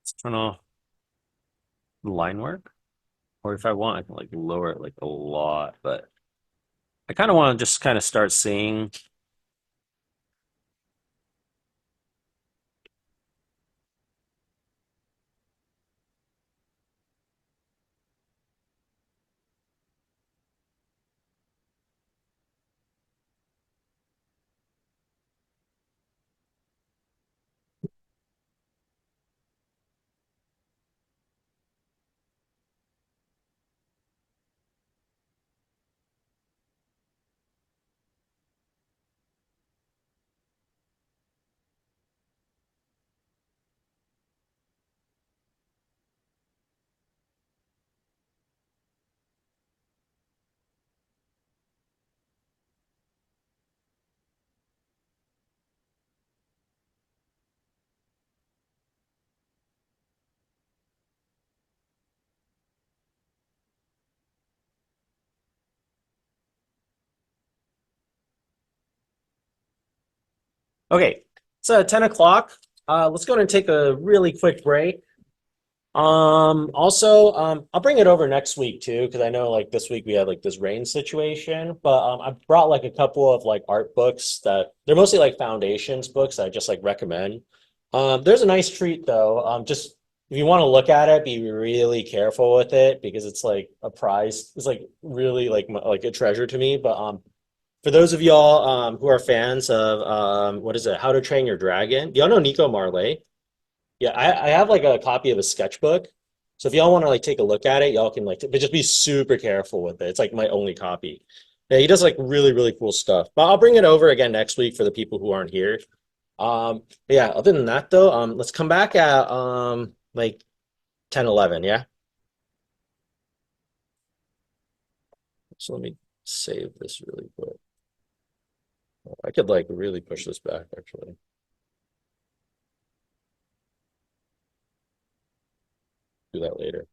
Let's turn off the line work. Or if I want, I can like lower it like a lot, but I kind of want to just kind of start seeing. Okay, It's 10 o'clock. Let's go and take a really quick break. Also, I'll bring it over next week too, because I know like this week we had like this rain situation, but I brought like a couple of like art books that they're mostly like foundations books that I just like recommend. There's a nice treat though. Just if you want to look at it, be really careful with it because it's like a prize. It's like really like like a treasure to me. But for those of y'all who are fans of what is it? How to Train Your Dragon? Y'all know Nico Marley? Yeah, I have like a copy of a sketchbook. So if y'all want to like take a look at it, y'all can like, but just be super careful with it. It's like my only copy. Yeah, he does like really, really cool stuff. But I'll bring it over again next week for the people who aren't here. But yeah, other than that though, let's come back at like 10, 11. Yeah. So let me save this really quick. I could like really push this back actually. Do that later.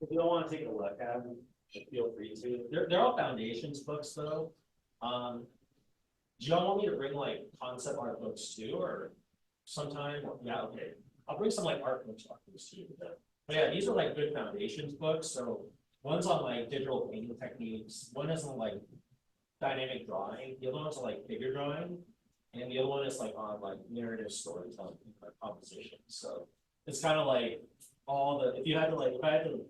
If you don't want to take a look at them, feel free to. They're all foundations books though. Do y'all want me to bring like concept art books too, or sometime? Yeah, okay. I'll bring some like art books too. But yeah, these are like good foundations books. So one's on like digital painting techniques, one is on like dynamic drawing, the other one's on like figure drawing, and the other one is like on like narrative storytelling, like composition. So it's kind of like all the if you had to like if I had to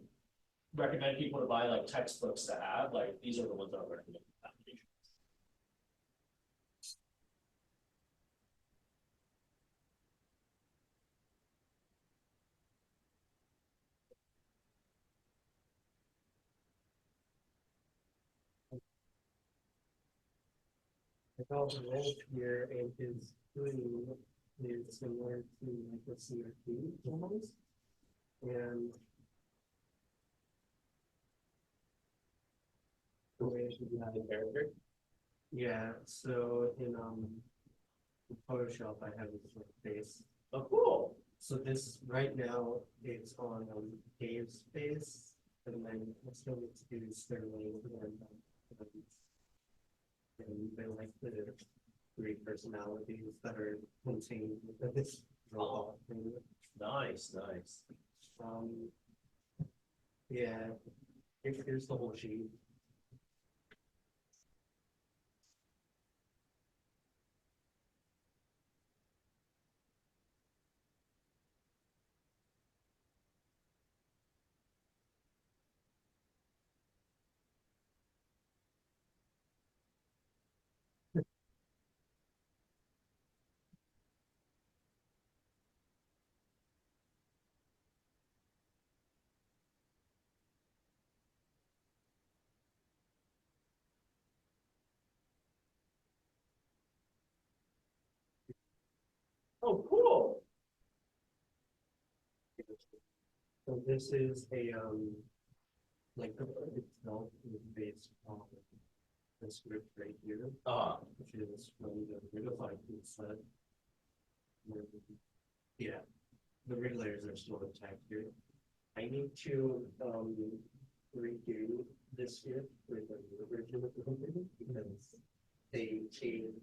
recommend people to buy like textbooks to have, like these are the ones I would recommend. The college rank here and his doing is similar to like the CRT almost. And the way it should be having character. Yeah, so in Photoshop I have this like face. Oh, cool. So this right now it's on Dave's face, and then I still need to do Sterling and then like the three personalities that are contained within this draw thing. Nice, nice. Um, yeah, here's the whole sheet. Oh, cool. So this is a like the book itself is based on the script right here, which is from the Riddlefied set. Yeah, the rig layers are still intact here. I need to redo this script with the original company because they changed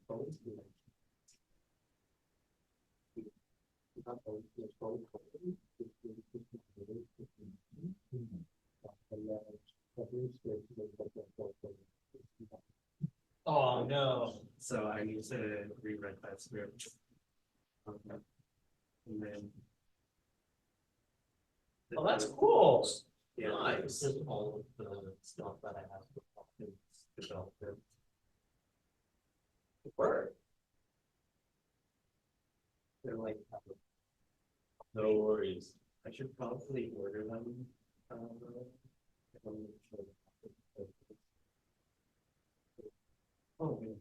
both. Not both, it's both companies. Oh no. So I need to rewrite that script. And then. Oh, that's cool. Yeah, Nice. this is all of the stuff that I have to develop. Word. They're like, No worries. I should probably order them. If I'm gonna show them. Oh, yeah.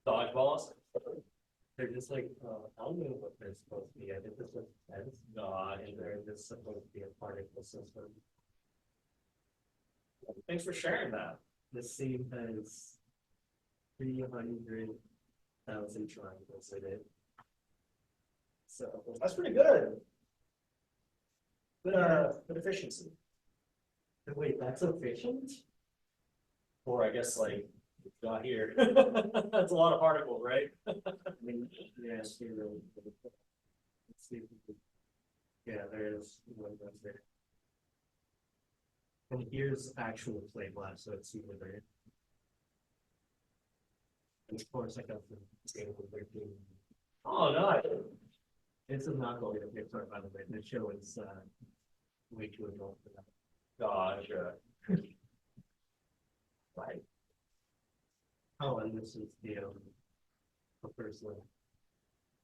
Dodgeballs? They're just like, I don't know what they're supposed to be. I think this was tense. And they're just supposed to be a particle system. Thanks for sharing that. The scene has 300,000 triangles in it. So That's pretty good. Good efficiency. wait, that's efficient? Or I guess like, got here. That's a lot of particles, right? I mean, yeah, it's really. Let's see if we can- Yeah, there's one right there. And here's actual plate glass, so it's super great. And of course, I got the table 13. Oh, no. This is not going to Pixar, by the way. The show is way too adult for that. Gotcha. Right. Oh, and this is the first one.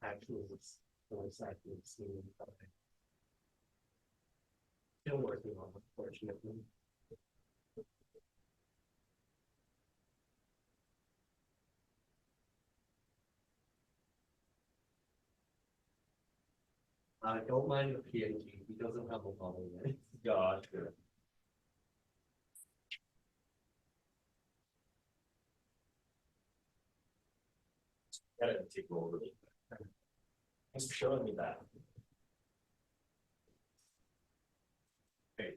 Actual voice acting scene. Still working on it, fortunately. Don't mind the PNG. He doesn't have a bottle yet. Gotcha. Gotta take over. Thanks for showing me that. Okay.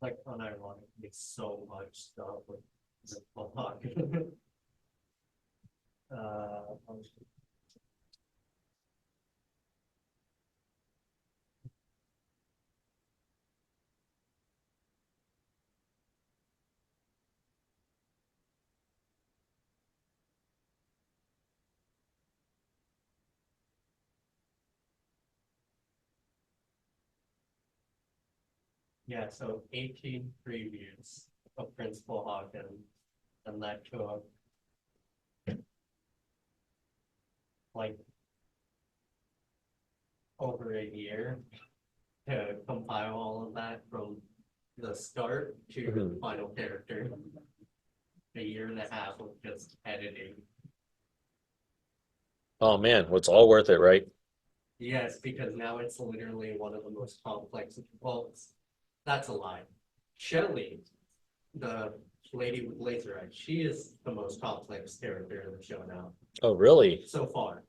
Like unironic, it's so much stuff with the block. uh, yeah, so 18 previews of Principal Hawkins, and that took like over a year to compile all of that from the start to the final character. A year and a half of just editing. Oh man, well, it's all worth it, right? Yes, because now it's literally one of the most complex. Well, that's a lie. Shelley, the lady with laser eyes, she is the most complex character in the show now, Oh, really? so far.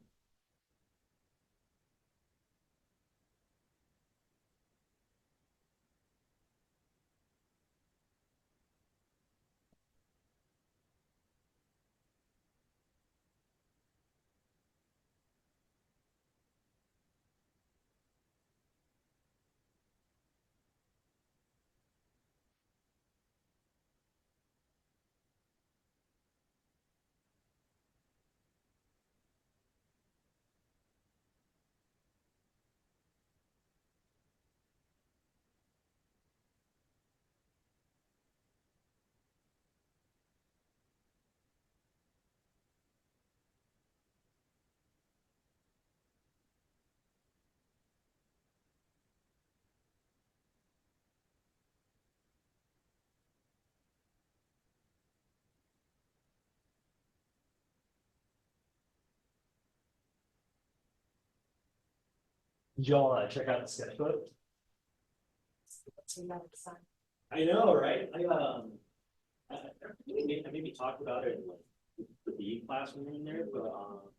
Y'all want to check out the sketchbook? I know, right? I maybe talked about it in like the B class when we were in there, but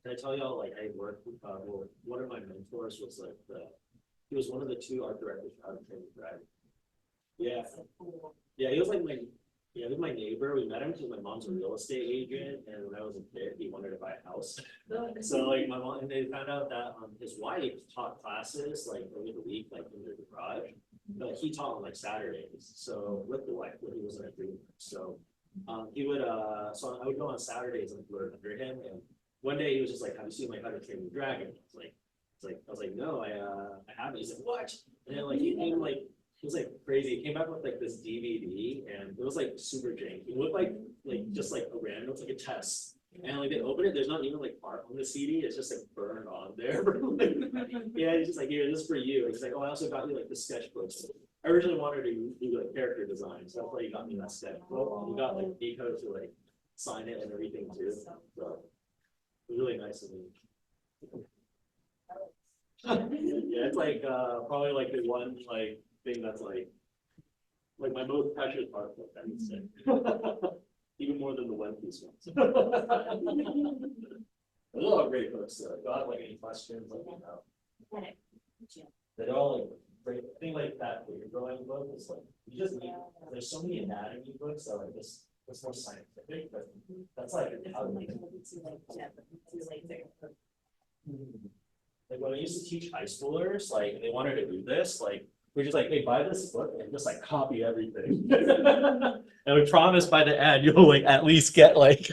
did I tell y'all like I worked with well, one of my mentors was like he was one of the two art directors for Art Training Grad. Yeah. Yeah, he was like yeah, he was my neighbor. We met him because my mom's a real estate agent, and when I was a kid, he wanted to buy a house. So like my mom, and they found out that his wife taught classes like over the week, like in their garage, but he taught on like Saturdays. So with the wife, when he was in a dream. So he would so I would go on Saturdays and learn under him. And one day he was just like, "Have you seen like How to Train Your Dragon?" I was like, "No, I haven't." He's like, "What?" And then like he came like it was like crazy. It came back with like this DVD and it was like super janky. It looked like just like a random, it's like a test. And like they open it, there's not even like art on the CD, it's just like burned on there. Yeah, it's just like, here, this is for you. It's like, oh, I also got you like the sketchbooks. I originally wanted to do like character design, so that's why you got me that sketchbook. You got like Nico to like sign it and everything too. So it was really nice of me. Yeah, it's like probably like the one like thing that's like my most precious art book, I would say. Even more than the One Piece ones. Those are all great books. So if you have like any questions, let me know. They're all like great. I think like that for your drawing book is like you just need. There's so many anatomy books that are just it's more scientific, but that's like how to make like when I used to teach high schoolers, like they wanted to do this, like we're just like, hey, buy this book and just like copy everything. And we promise by the end you'll like at least get like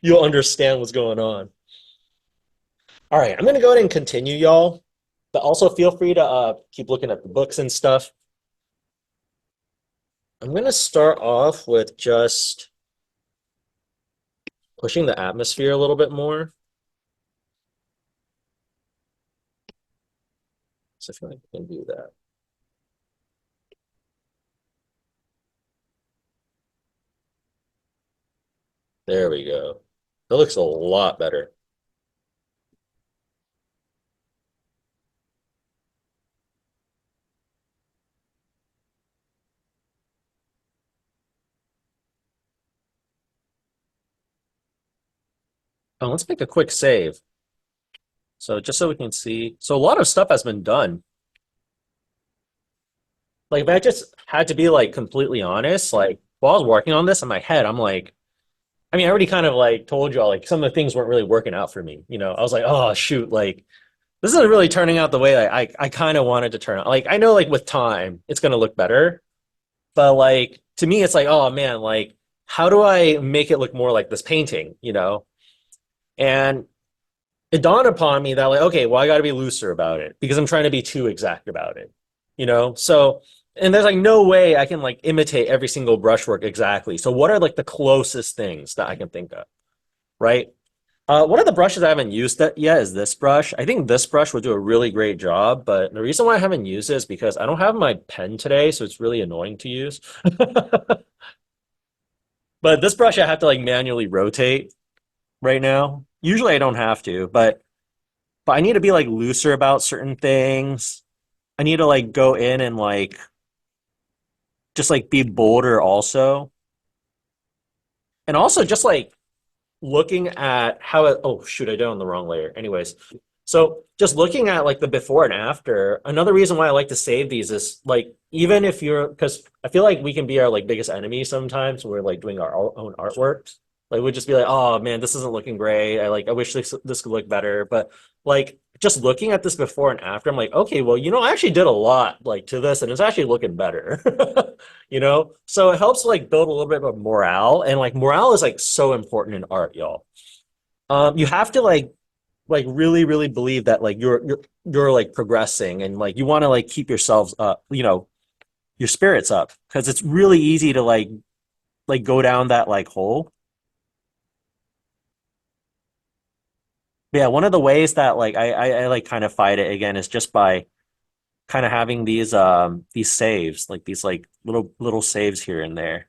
you'll understand what's going on. All right, I'm gonna go ahead and continue, y'all. But also feel free to keep looking at the books and stuff. I'm gonna start off with just pushing the atmosphere a little bit more. So I feel like I can do that. There we go. That looks a lot better. Oh, let's make a quick save. So just so we can see. So a lot of stuff has been done. Like if I just had to be like completely honest, like while I was working on this in my head, I'm like, I mean, I already kind of like told y'all like some of the things weren't really working out for me. You know, I was like, oh shoot, like this isn't really turning out the way I kind of wanted to turn out. Like I know like with time it's gonna look better, but like to me it's like, oh man, like how do I make it look more like this painting, you know? And it dawned upon me that like, okay, well, I got to be looser about it because I'm trying to be too exact about it, you know? So, and there's like no way I can like imitate every single brushwork exactly. So what are like the closest things that I can think of, right? One of the brushes I haven't used that yet is this brush. I think this brush would do a really great job, but the reason why I haven't used it is because I don't have my pen today, so it's really annoying to use. But this brush I have to like manually rotate right now. Usually I don't have to, but I need to be like looser about certain things. I need to like go in and like just like be bolder also. And also just like looking at how it oh shoot, I did on the wrong layer. Anyways, so just looking at like the before and after, another reason why I like to save these is like even if you're because I feel like we can be our like biggest enemy sometimes when we're like doing our own artwork. Like we'd just be like, oh man, this isn't looking great. I wish this could look better. But like just looking at this before and after, I'm like, okay, well, you know, I actually did a lot like to this and it's actually looking better. You know? So it helps like build a little bit of morale. And like morale is like so important in art, y'all. You have to like really, really believe that like you're like progressing and like you want to like keep yourselves up, you know, your spirits up. Because it's really easy to like go down that like hole. But yeah, one of the ways that like I like kind of fight it again is just by kind of having these saves, like these like little saves here and there.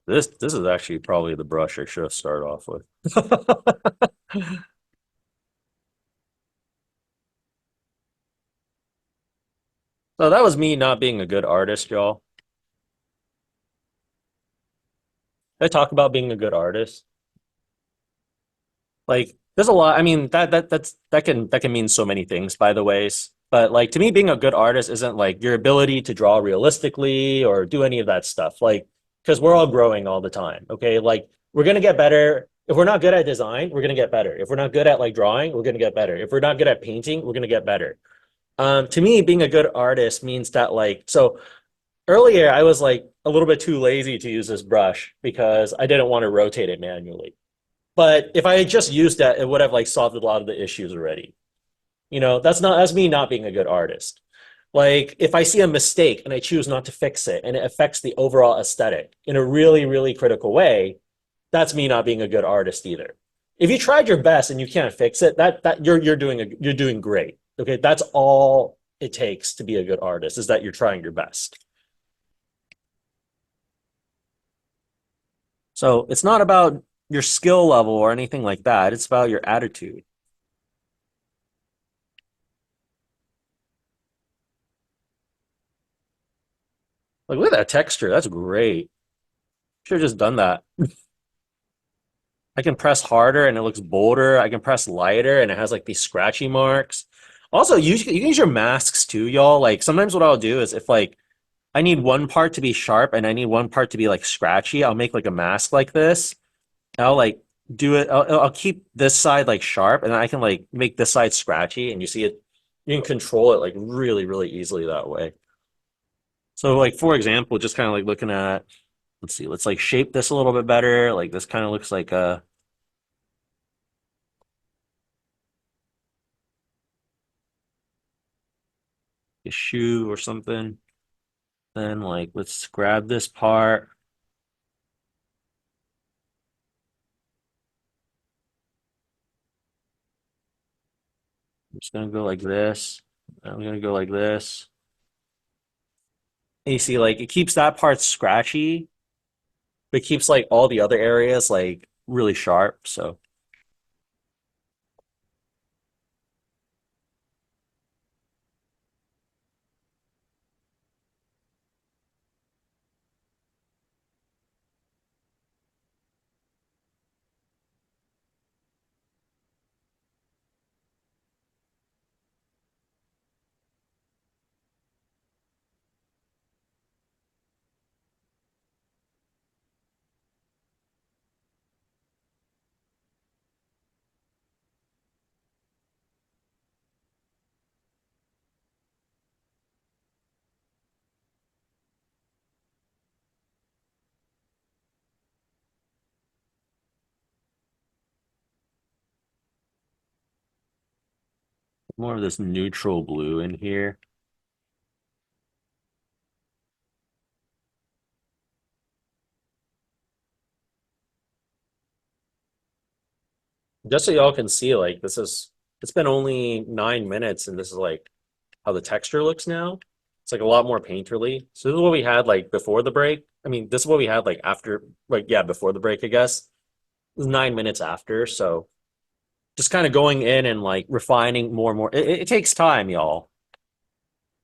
This is actually probably the brush I should have started off with. So that was me not being a good artist, y'all. Did I talk about being a good artist? Like, there's a lot. I mean, that can mean so many things, by the ways. But like to me, being a good artist isn't like your ability to draw realistically or do any of that stuff. Like, because we're all growing all the time. Okay, like we're gonna get better. If we're not good at design, we're gonna get better. If we're not good at like drawing, we're gonna get better. If we're not good at painting, we're gonna get better. To me, being a good artist means that like so earlier I was like a little bit too lazy to use this brush because I didn't want to rotate it manually. But if I had just used that, it would have like solved a lot of the issues already. That's me not being a good artist. Like if I see a mistake and I choose not to fix it and it affects the overall aesthetic in a really, really critical way, that's me not being a good artist either. If you tried your best and you can't fix it, that you're doing great. Okay, that's all it takes to be a good artist is that you're trying your best. So it's not about your skill level or anything like that. It's about your attitude. Like, look at that texture. That's great. Should have just done that. I can press harder and it looks bolder. I can press lighter and it has like these scratchy marks. Also, you can use your masks too, y'all. Like sometimes what I'll do is if like I need one part to be sharp and I need one part to be like scratchy, I'll make like a mask like this. I'll like do it. I'll keep this side like sharp and then I can like make this side scratchy and you see it. You can control it like really, really easily that way. So like for example, just kind of like looking at, let's see, let's like shape this a little bit better. Like this kind of looks like a shoe or something. Then like let's grab this part. I'm just gonna go like this. I'm gonna go like this. And you see, like it keeps that part scratchy, but keeps like all the other areas like really sharp. So more of this neutral blue in here. Just so y'all can see, like it's been only 9 minutes and this is like how the texture looks now. It's like a lot more painterly. So this is what we had like before the break. I mean, this is what we had like after, like yeah, before the break, I guess. It was 9 minutes after. So just kind of going in and like refining more and more. It takes time, y'all.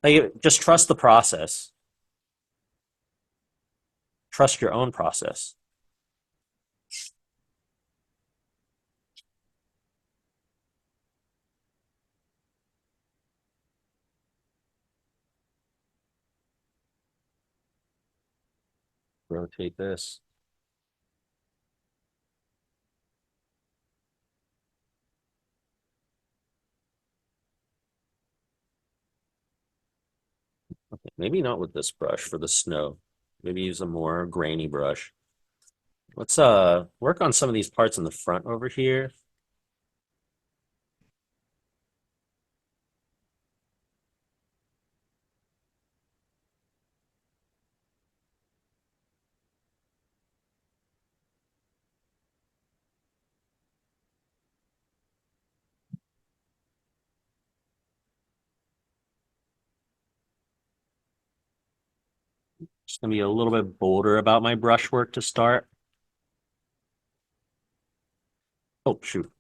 Like just trust the process. Trust your own process. Rotate this. Okay, maybe not with this brush for the snow. Maybe use a more grainy brush. Let's work on some of these parts in the front over here. Just gonna be a little bit bolder about my brushwork to start. Oh, shoot.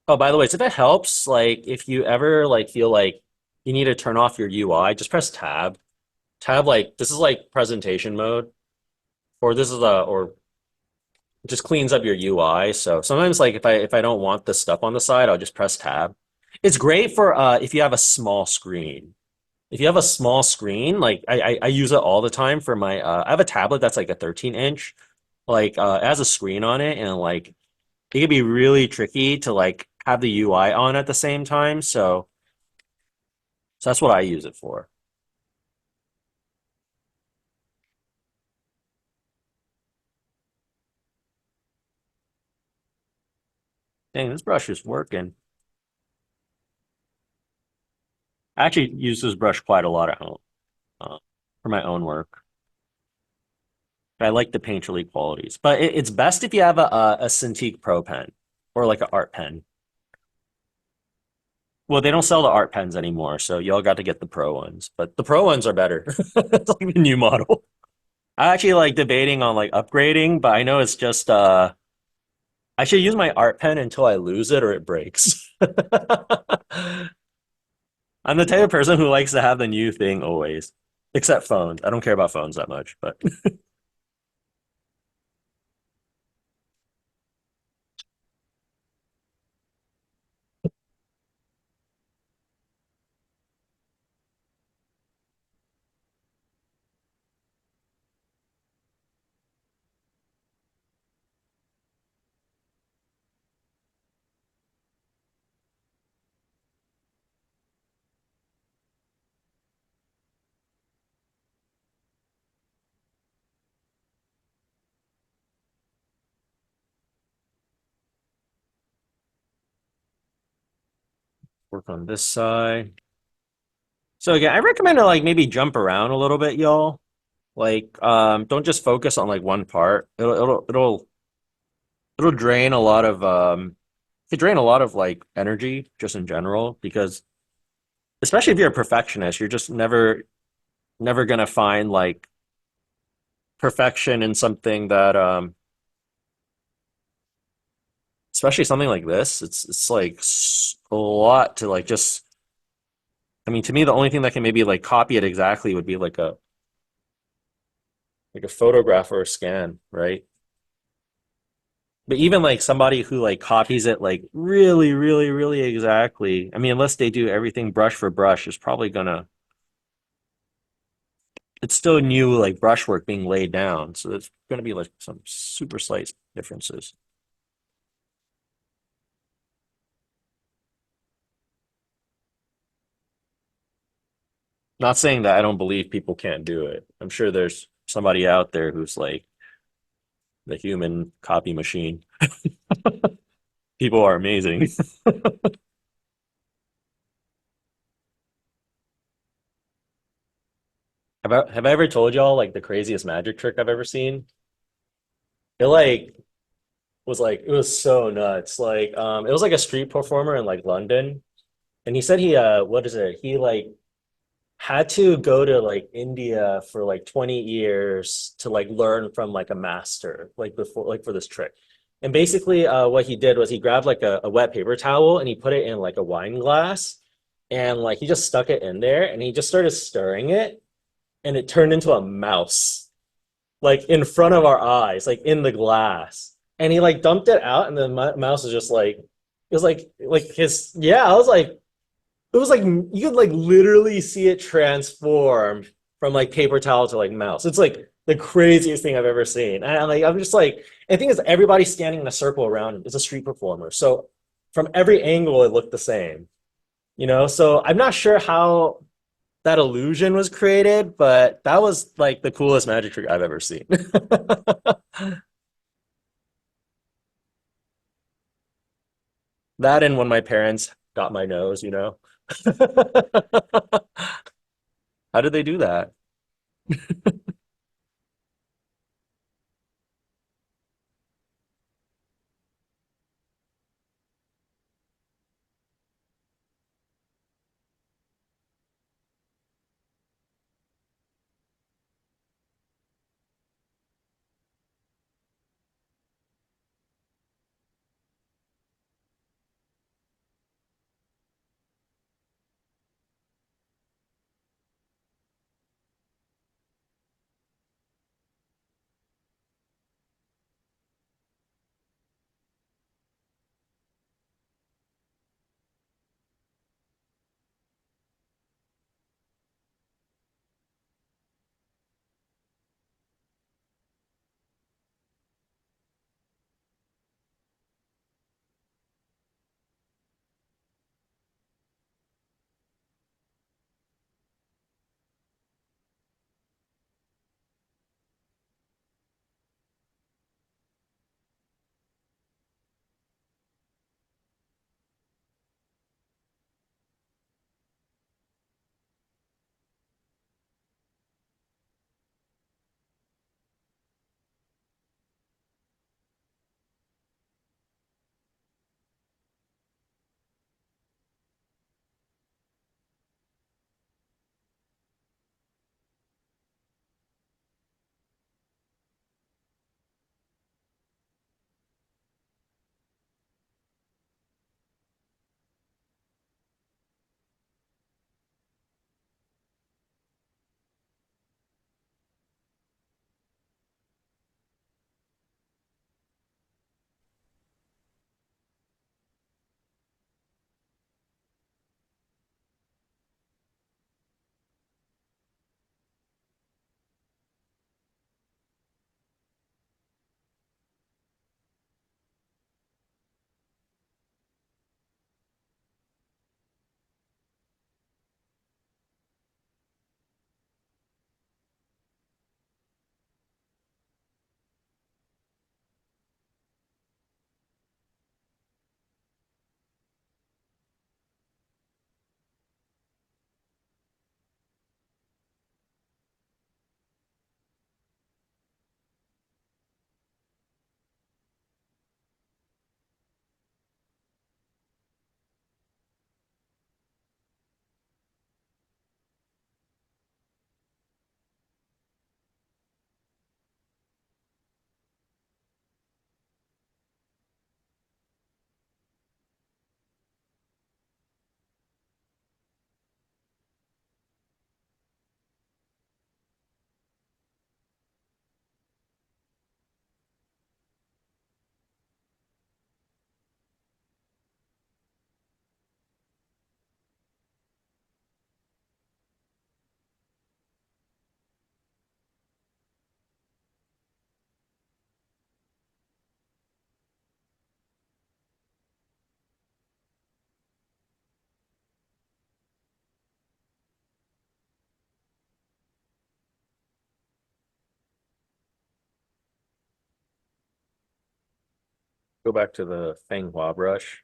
Oh, by the way, so if it helps, like if you ever like feel like you need to turn off your UI, just press tab. Tab like this is like presentation mode, or this is a or it just cleans up your UI. So sometimes like if I don't want this stuff on the side, I'll just press tab. It's great for if you have a small screen. If you have a small screen, like I use it all the time for my I have a tablet that's like a 13-inch, like it has a screen on it, and like it can be really tricky to like have the UI on at the same time. So that's what I use it for. Dang, this brush is working. I actually use this brush quite a lot at home uh, for my own work. I like the painterly qualities, but it's best if you have a Cintiq Pro pen or like an art pen. Well, they don't sell the art pens anymore, so y'all got to get the pro ones. But the pro ones are better. It's like the new model. I actually like debating on like upgrading, but I know it's just I should use my art pen until I lose it or it breaks. I'm the type of person who likes to have the new thing always, except phones. I don't care about phones that much, but work on this side. So again, I recommend to like maybe jump around a little bit, y'all. Like, don't just focus on like one part. It'll drain a lot of it drain a lot of like energy just in general because especially if you're a perfectionist, you're just never gonna find like perfection in something that especially something like this. It's like a lot to like just. I mean, to me, the only thing that can maybe like copy it exactly would be like a photograph or a scan, right? But even like somebody who like copies it like really, really, really exactly. I mean, unless they do everything brush for brush, is probably gonna. It's still new like brushwork being laid down, so there's gonna be like some super slight differences. Not saying that I don't believe people can't do it. I'm sure there's somebody out there who's like the human copy machine. People are amazing. Have I ever told y'all like the craziest magic trick I've ever seen? It like was like it was so nuts. Like it was like a street performer in like London. And he said he what is it? He like had to go to like India for like 20 years to like learn from like a master, like before like for this trick. And basically what he did was he grabbed like a wet paper towel and he put it in like a wine glass and like he just stuck it in there and he just started stirring it and it turned into a mouse like in front of our eyes, like in the glass. And he like dumped it out, and the mouse was just like, it was like his, yeah. I was like, it was like you could like literally see it transform from like paper towel to like mouse. It's like the craziest thing I've ever seen. And I'm just like, and the thing is, everybody's standing in a circle around him. It's a street performer, so from every angle, it looked the same. So I'm not sure how that illusion was created, but that was like the coolest magic trick I've ever seen. That and when my parents got my nose. How did they do that? Go back to the Feng Hua brush.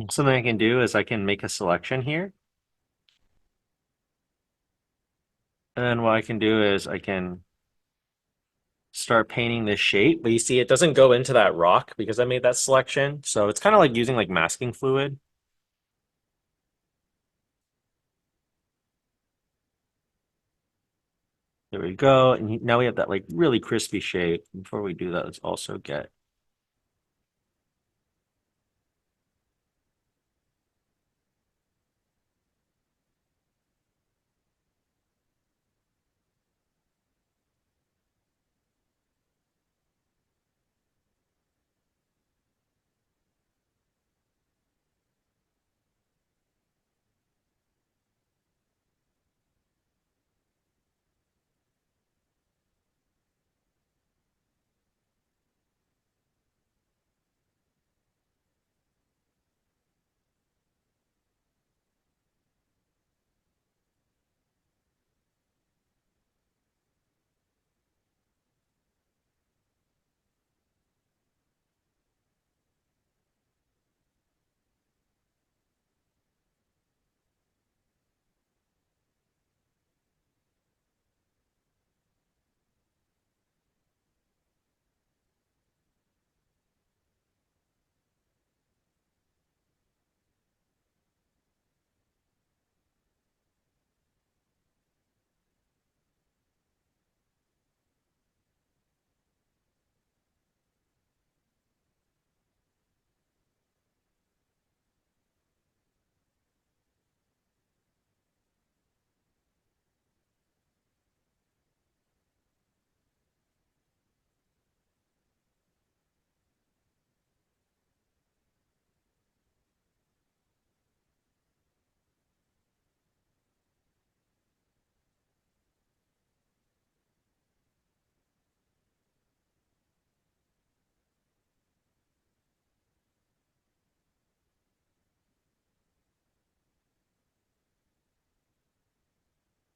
Something I can do is I can make a selection here. And then what I can do is I can start painting this shape, but you see it doesn't go into that rock because I made that selection. So it's kind of like using like masking fluid. There we go. And now we have that like really crispy shape. Before we do that, let's also get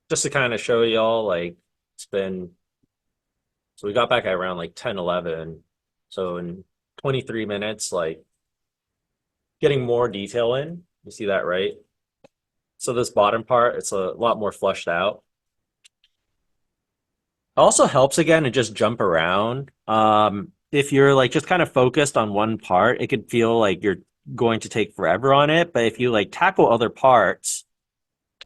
just to kind of show y'all, like it's been, so we got back at around like 10, 11. So in 23 minutes, like getting more detail in. You see that, right? So this bottom part, it's a lot more flushed out. Also helps again to just jump around. If you're like just kind of focused on one part, it could feel like you're going to take forever on it. But if you like tackle other parts,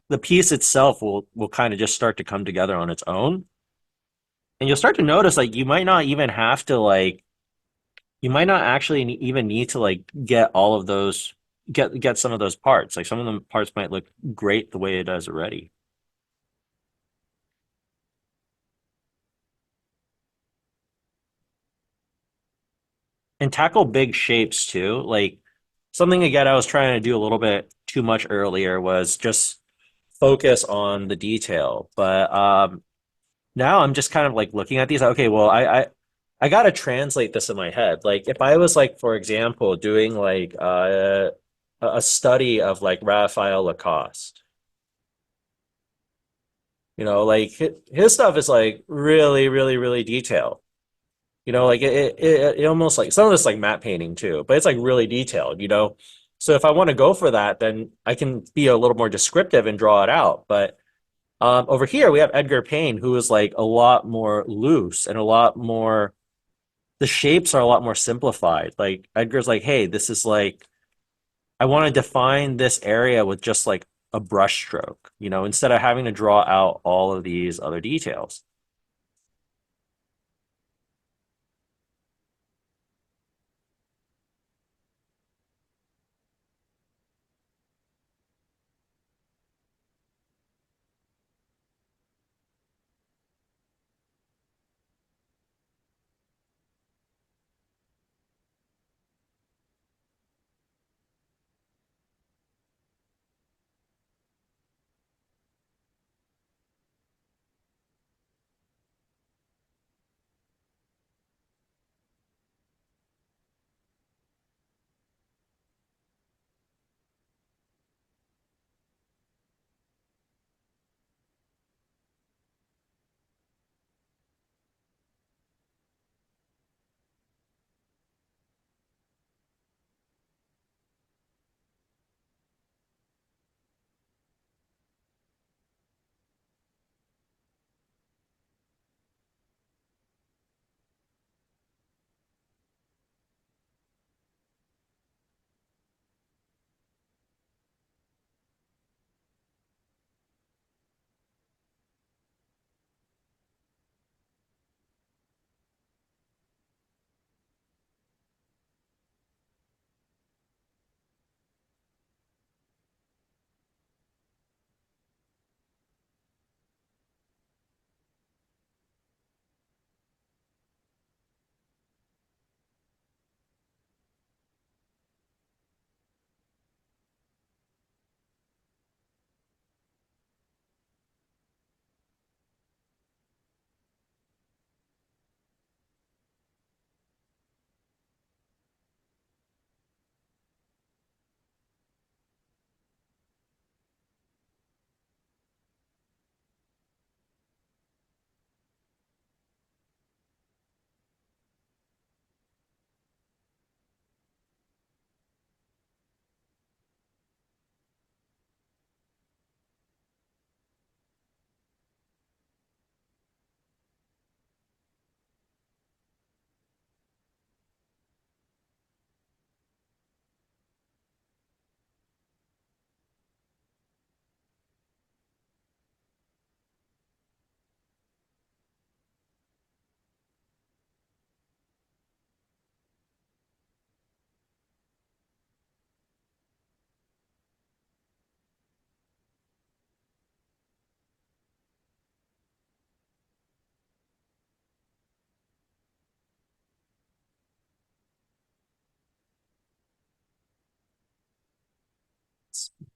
the piece itself will kind of just start to come together on its own. And you'll start to notice like you might not even have to like you might not actually even need to like get all of those get some of those parts. Like some of the parts might look great the way it does already. And tackle big shapes too. Like something again I was trying to do a little bit too much earlier was just focus on the detail. But now I'm just kind of like looking at these. Okay, well I gotta translate this in my head. Like if I was like, for example, doing like a study of like Raphael Lacoste, you know, like his stuff is like really, really, really detailed. You know, like it almost like some of this like matte painting too, but it's like really detailed, you know. So if I want to go for that, then I can be a little more descriptive and draw it out. But over here we have Edgar Payne, who is like a lot more loose and a lot more. The shapes are a lot more simplified. Like Edgar's like, hey, this is like I want to define this area with just like a brush stroke, you know, instead of having to draw out all of these other details.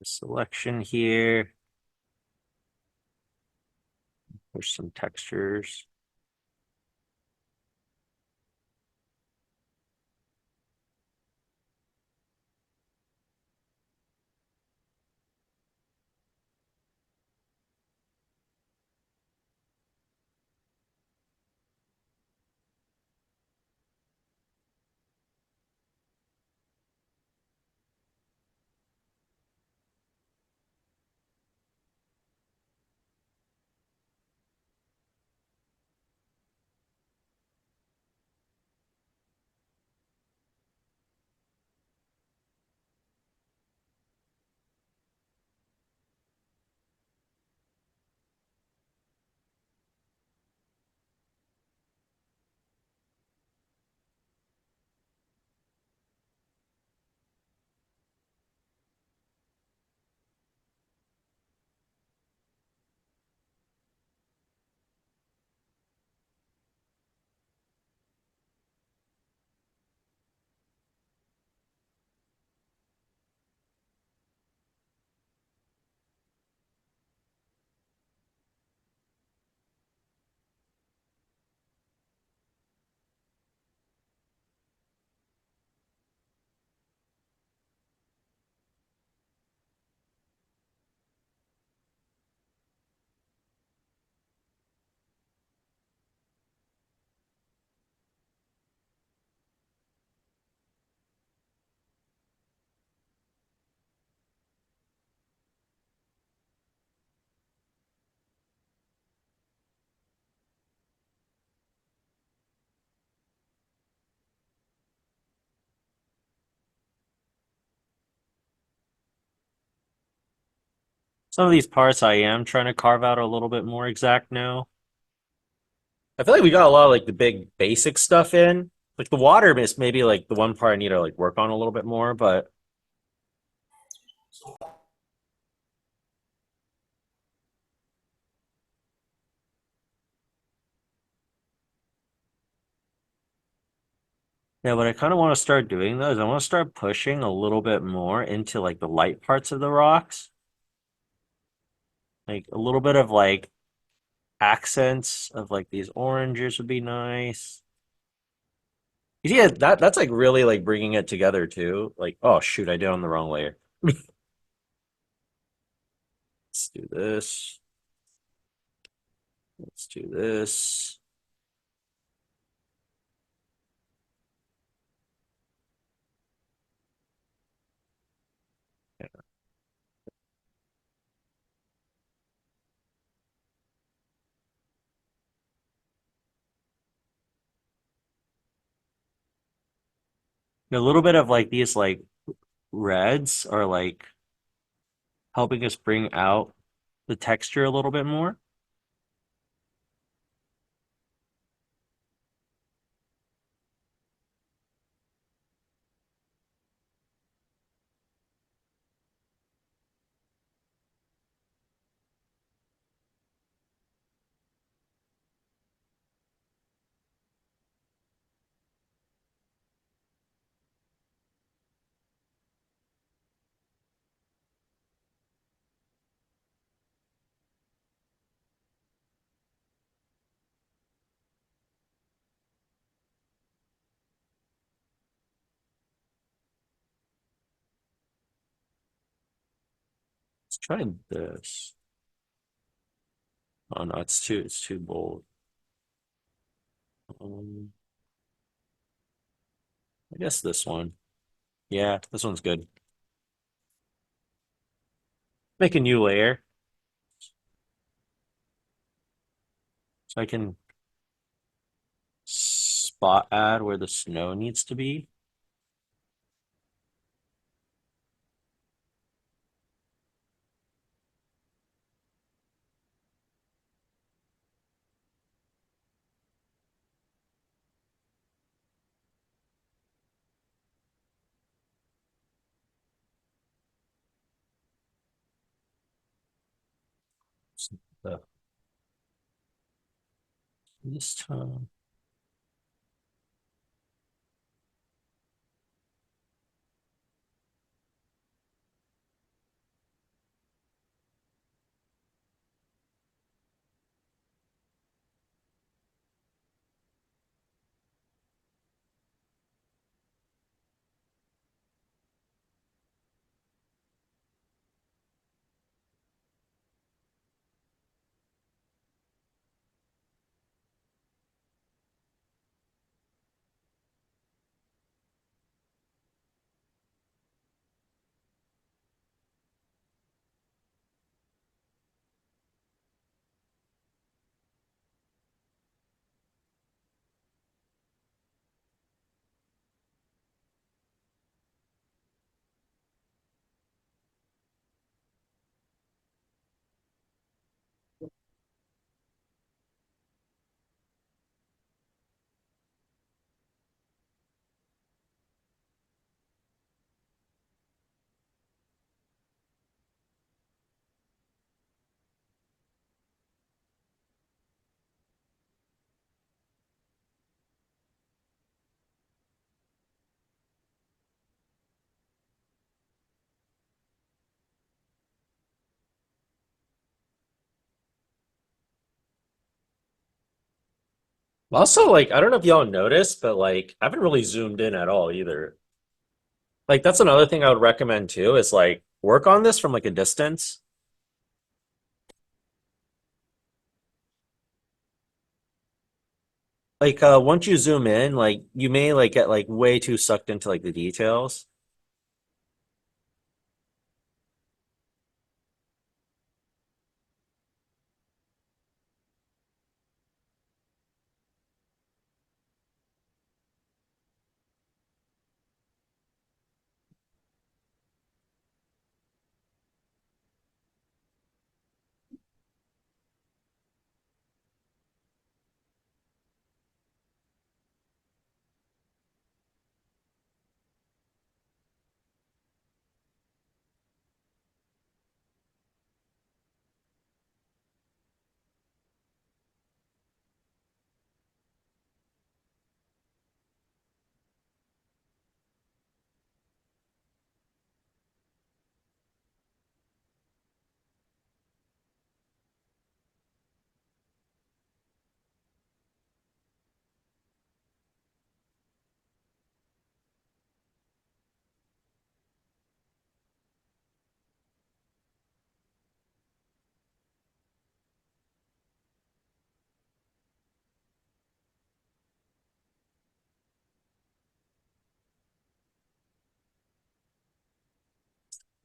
Selection here. There's some textures. Some of these parts I am trying to carve out a little bit more exact now. I feel like we got a lot of like the big basic stuff in. Like the water is maybe like the one part I need to like work on a little bit more, but yeah, what I kind of want to start doing though is I want to start pushing a little bit more into like the light parts of the rocks. Like a little bit of like accents of like these oranges would be nice. Yeah, that's like really like bringing it together too. Like, oh shoot, I did on the wrong layer. Let's do this. Let's do this. A little bit of like these like reds are like helping us bring out the texture a little bit more. Let's try this. Oh no, it's too bold. Um, I guess this one. Yeah, this one's good. Make a new layer so I can spot add where the snow needs to be. So, this time. Also, like, I don't know if y'all noticed, but like, I haven't really zoomed in at all either. Like, that's another thing I would recommend too, is like work on this from like a distance. Like, once you zoom in, like, you may like get like way too sucked into like the details.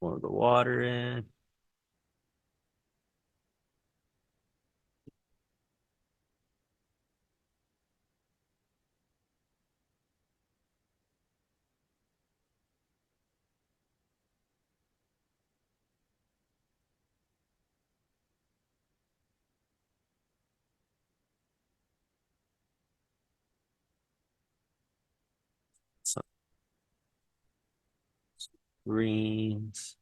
Pour the water in. Some greens.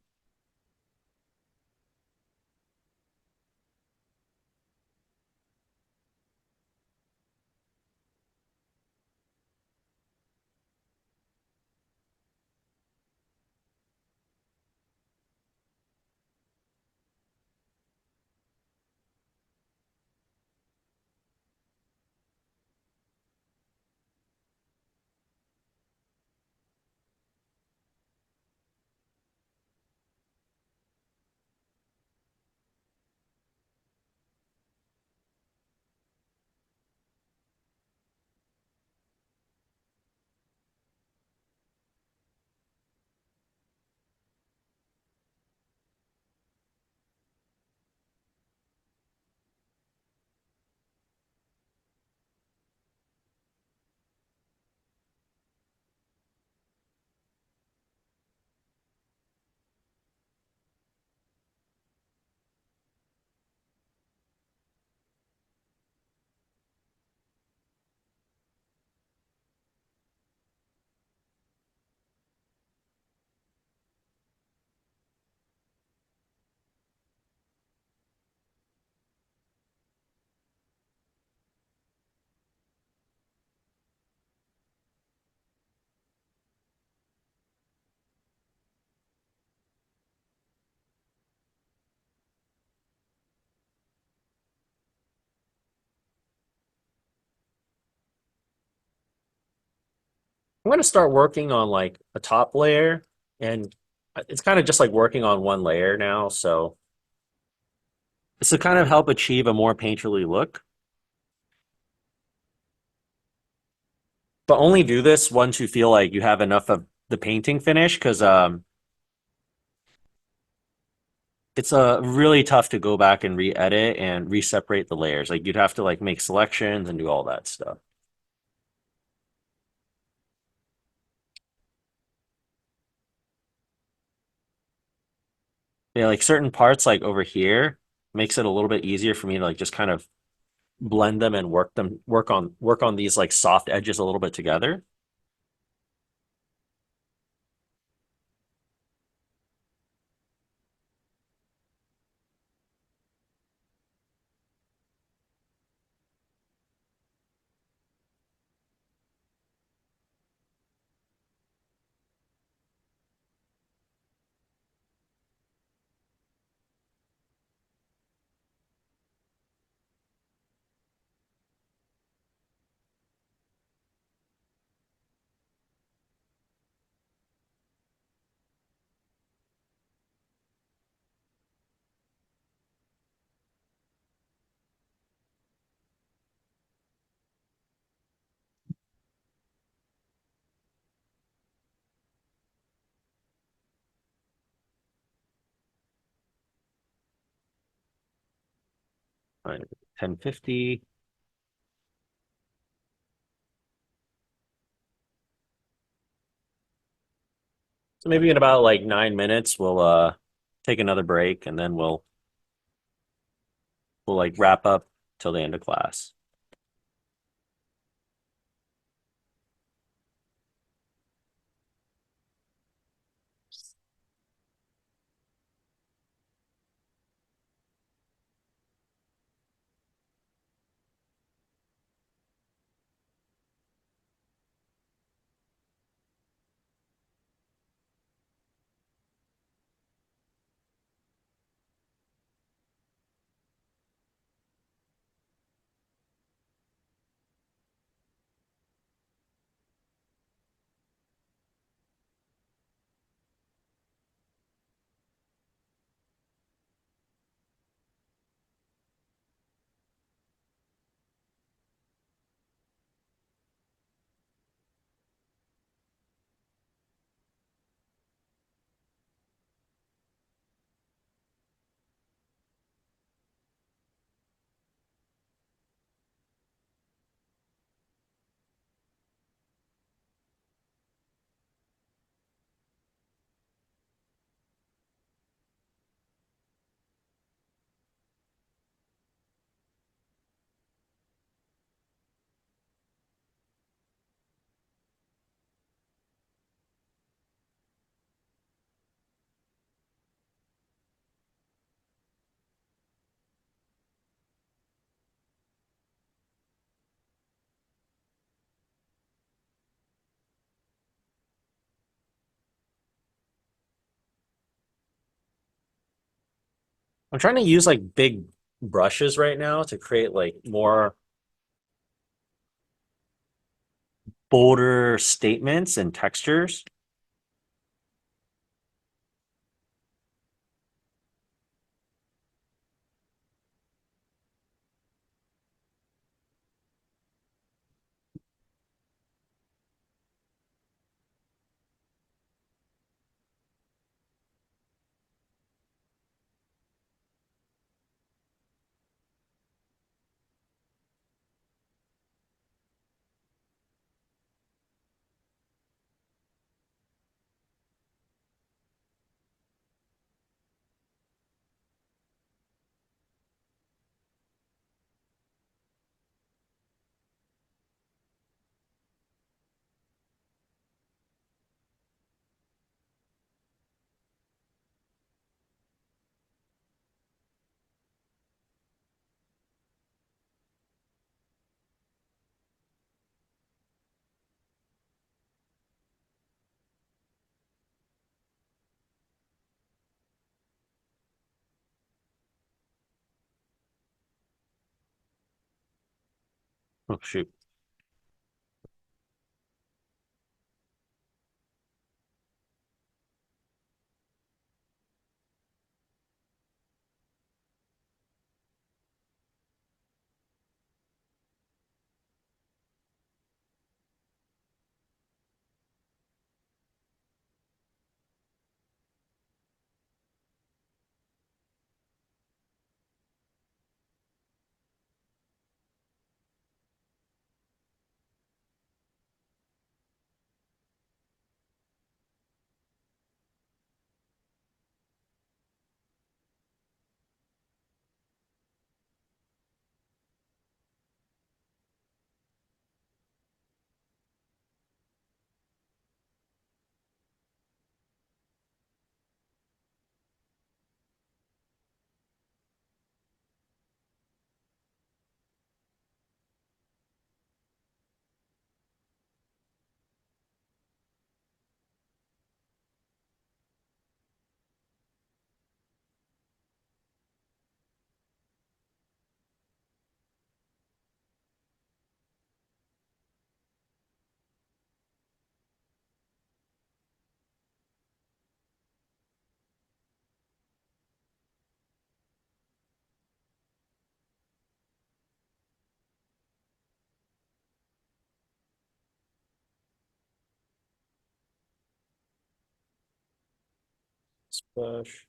I'm gonna start working on like a top layer, and it's kind of just like working on one layer now. So it's to kind of help achieve a more painterly look. But only do this once you feel like you have enough of the painting finished, because it's really tough to go back and re-edit and re-separate the layers. Like you'd have to like make selections and do all that stuff. Yeah, like certain parts like over here makes it a little bit easier for me to like just kind of blend them and work on these like soft edges a little bit together. Right, 1050. So maybe in about like 9 minutes we'll take another break, and then we'll like wrap up till the end of class. I'm trying to use like big brushes right now to create like more bolder statements and textures. Oh shoot. Splash.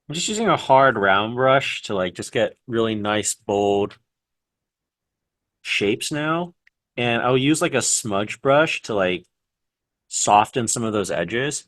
I'm just using a hard round brush to like just get really nice bold shapes now. And I'll use like a smudge brush to like soften some of those edges.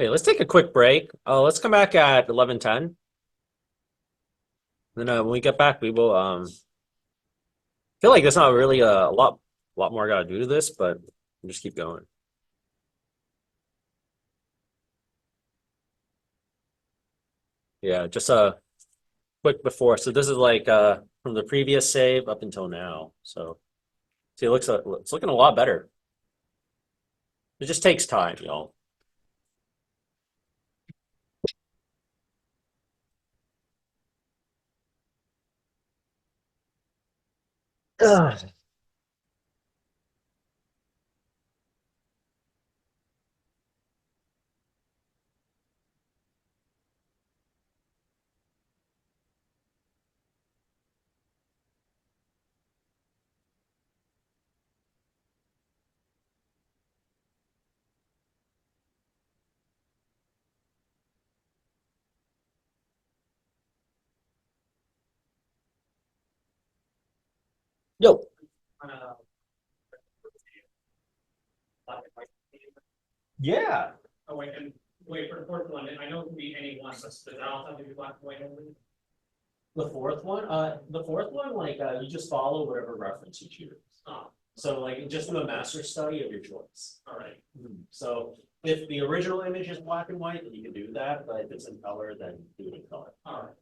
Hey, let's take a quick break. Let's come back at 11:10. Then when we get back, we will feel like there's not really a lot more I gotta do to this, but we'll just keep going. Yeah, just quick before. So this is like from the previous save up until now. So see, it's looking a lot better. It just takes time, y'all. Ugh. Yo. Uh, black and white. Yeah. Oh, wait, and wait for the fourth one, I know it can be any one, but does that also have to be black and white only? The fourth one, like you just follow whatever reference you choose. Oh, So like just do a master study of your choice. all right. So if the original image is black and white, then you can do that. But if it's in color, then do it in color. All right.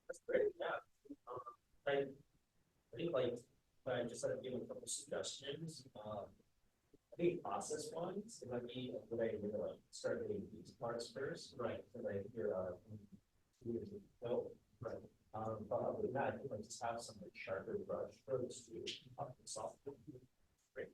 That's great. Yeah. I think like I just started giving a couple suggestions. I think process ones, it might be a good idea to like start doing these parts first, right? So like your years ago, right? But other than that, I think like just have some like sharper brush strokes to up the soft. Great.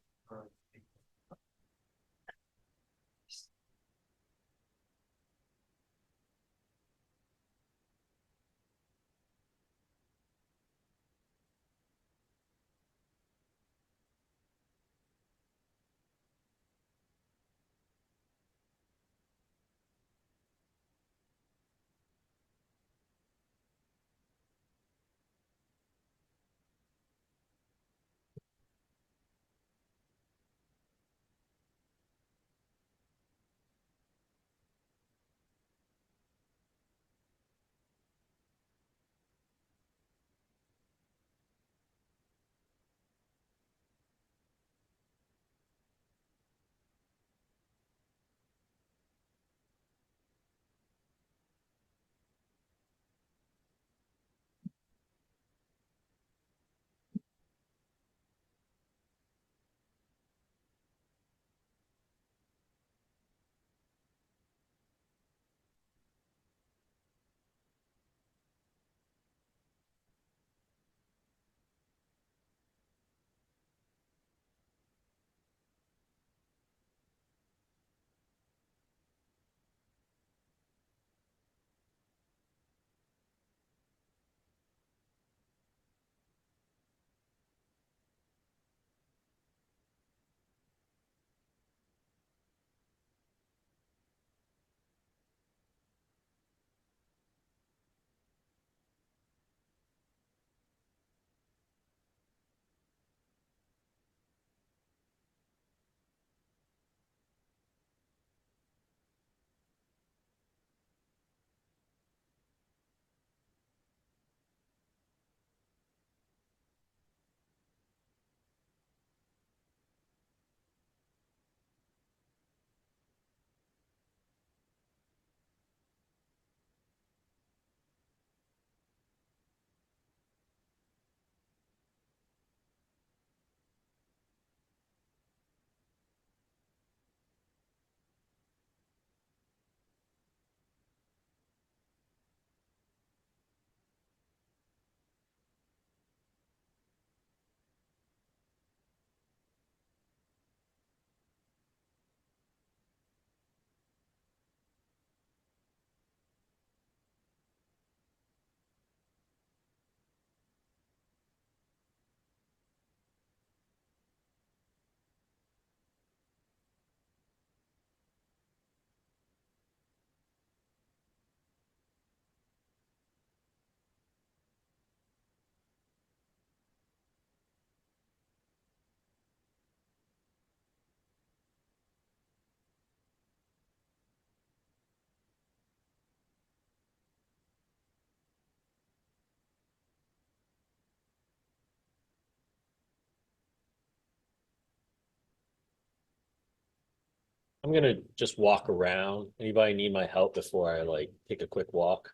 I'm gonna just walk around. Anybody need my help before I like take a quick walk?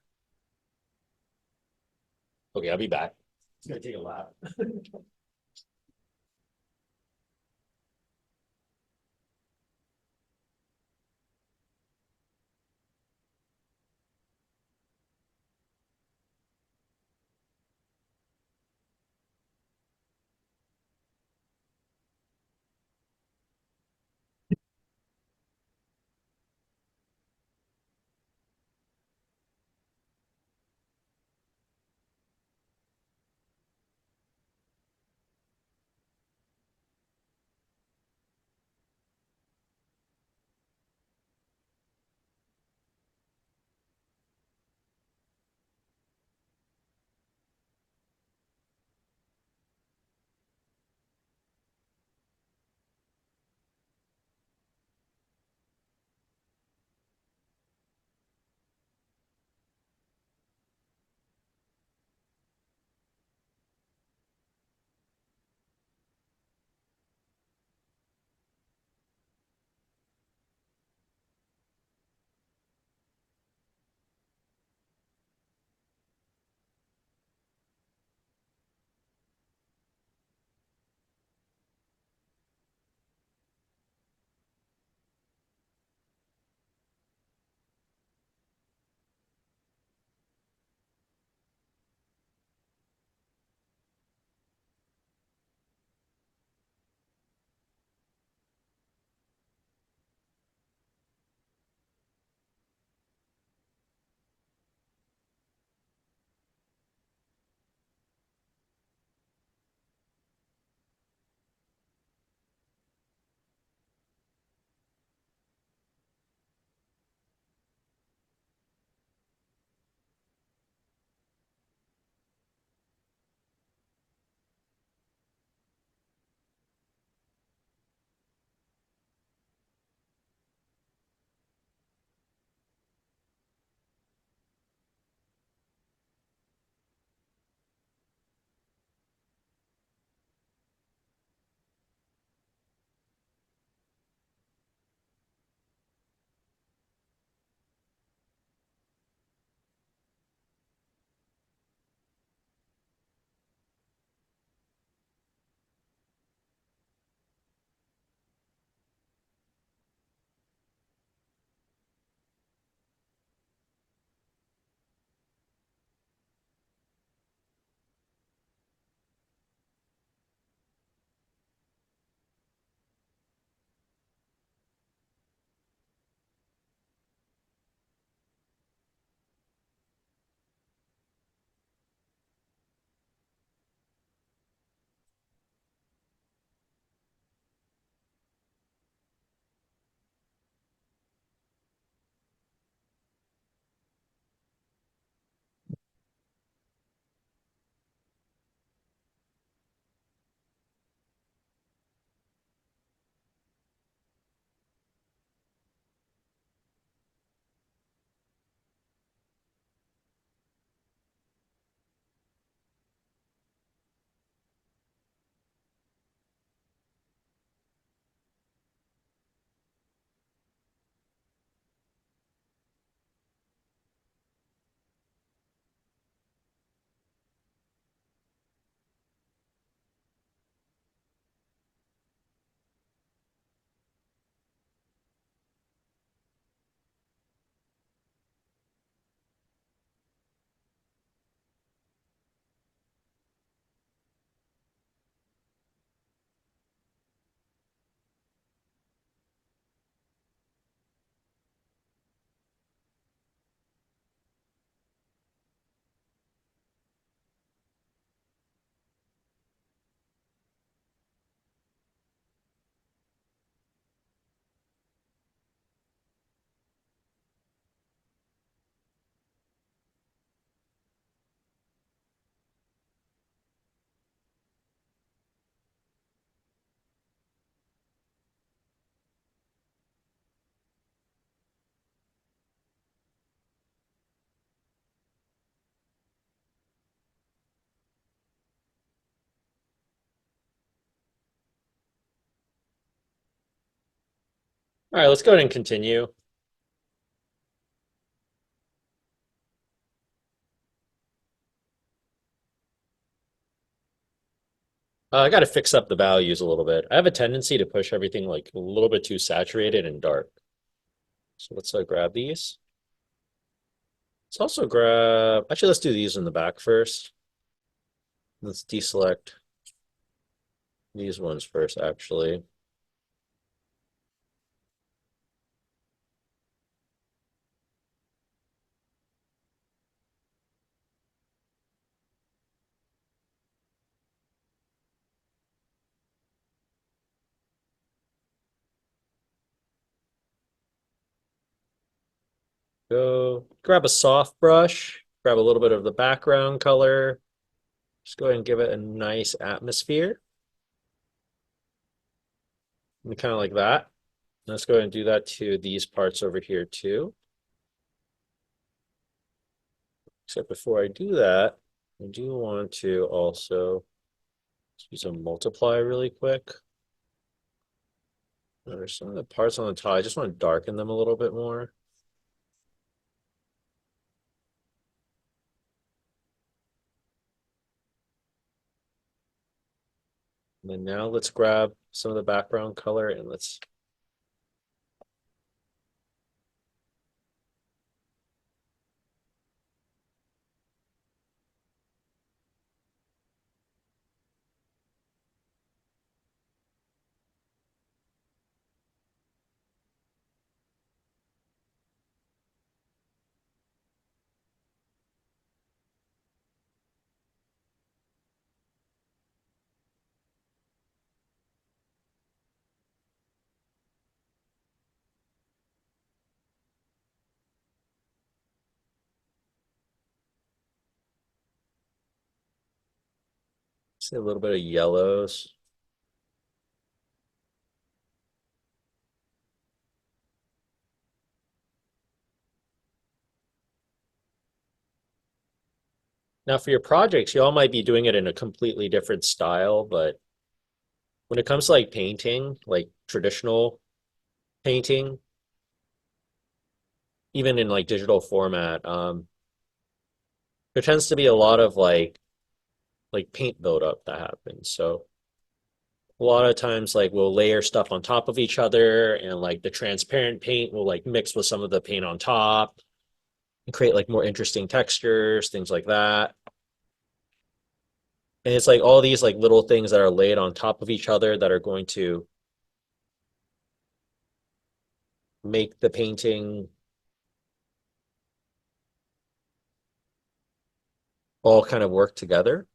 Okay, I'll be back. It's gonna take a lap. All right, let's go ahead and continue. I got to fix up the values a little bit. I have a tendency to push everything like a little bit too saturated and dark. So let's grab these. Let's also grab, actually, let's do these in the back first. Let's deselect these ones first, actually. Go grab a soft brush, grab a little bit of the background color. Just go ahead and give it a nice atmosphere. And kind of like that. Let's go ahead and do that to these parts over here too. Except before I do that, I do want to also use a multiply really quick. There's some of the parts on the top. I just want to darken them a little bit more. And then now let's grab some of the background color and let's see a little bit of yellows. Now for your projects, you all might be doing it in a completely different style, but when it comes to like painting, like traditional painting, even in like digital format, there tends to be a lot of like paint buildup that happens. So a lot of times like we'll layer stuff on top of each other and like the transparent paint will like mix with some of the paint on top and create like more interesting textures, things like that. And it's like all these like little things that are laid on top of each other that are going to make the painting all kind of work together.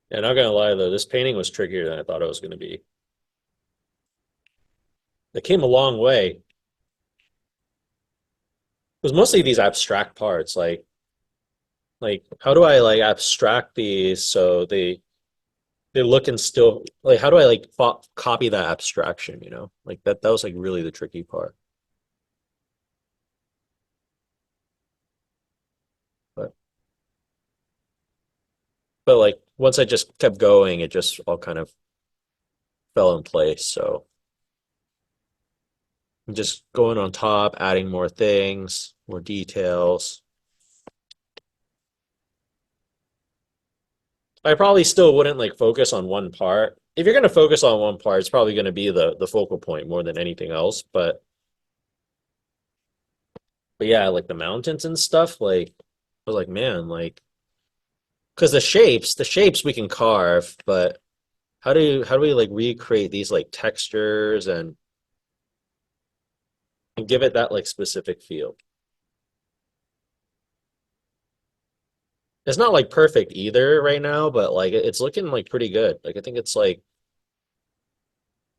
And not gonna lie though, this painting was trickier than I thought it was gonna be. It came a long way. It was mostly these abstract parts, like how do I like abstract these so they look and still like how do I like copy that abstraction, you know? Like that was like really the tricky part. But but like once I just kept going, it just all kind of fell in place. So Just going on top, adding more things, more details. I probably still wouldn't like focus on one part. If you're gonna focus on one part, it's probably gonna be the focal point more than anything else. But yeah, like the mountains and stuff, like I was like, man, like because the shapes we can carve, but how do we like recreate these like textures and give it that like specific feel? It's not like perfect either right now, but like it's looking like pretty good. Like I think it's like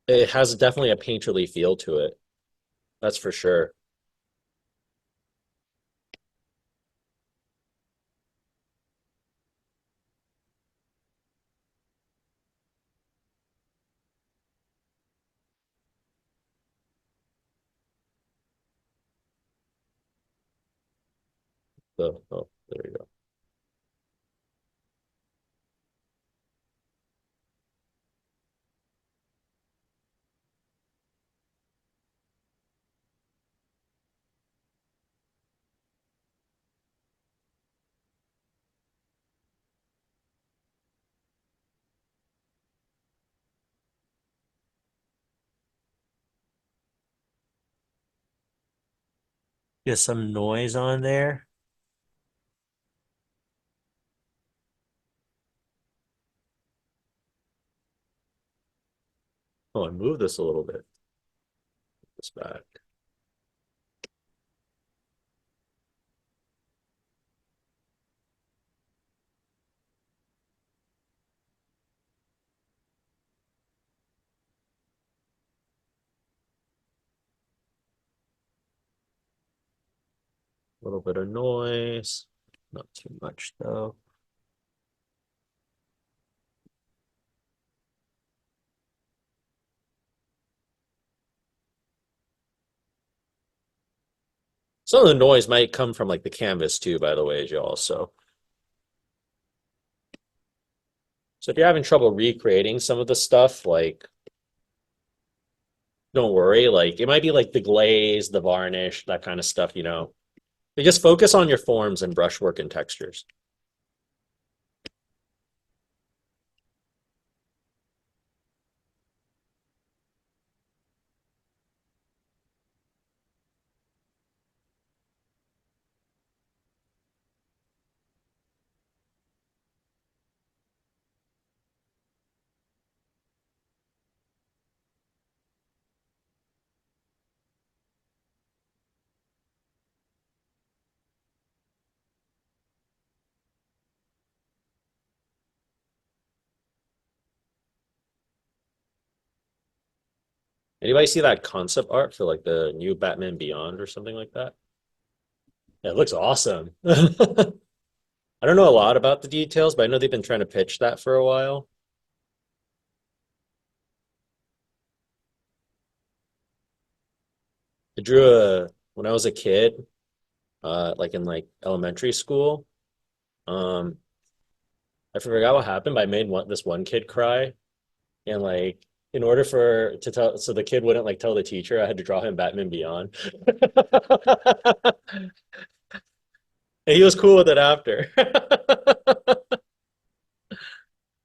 it has definitely a painterly feel to it. That's for sure. So, oh, there you go. Get some noise on there. Oh, I moved this a little bit. This back. A little bit of noise. Not too much though. Some of the noise might come from like the canvas too, by the way, y'all. So if you're having trouble recreating some of the stuff, like don't worry. Like it might be like the glaze, the varnish, that kind of stuff, you know. You just focus on your forms and brushwork and textures. Anybody see that concept art for like the new Batman Beyond or something like that? Yeah, it looks awesome. I don't know a lot about the details, but I know they've been trying to pitch that for a while. I drew a when I was a kid, like in like elementary school. Um, I forgot what happened, but I made this one kid cry, and like in order for to tell, so the kid wouldn't like tell the teacher, I had to draw him Batman Beyond, and he was cool with it after.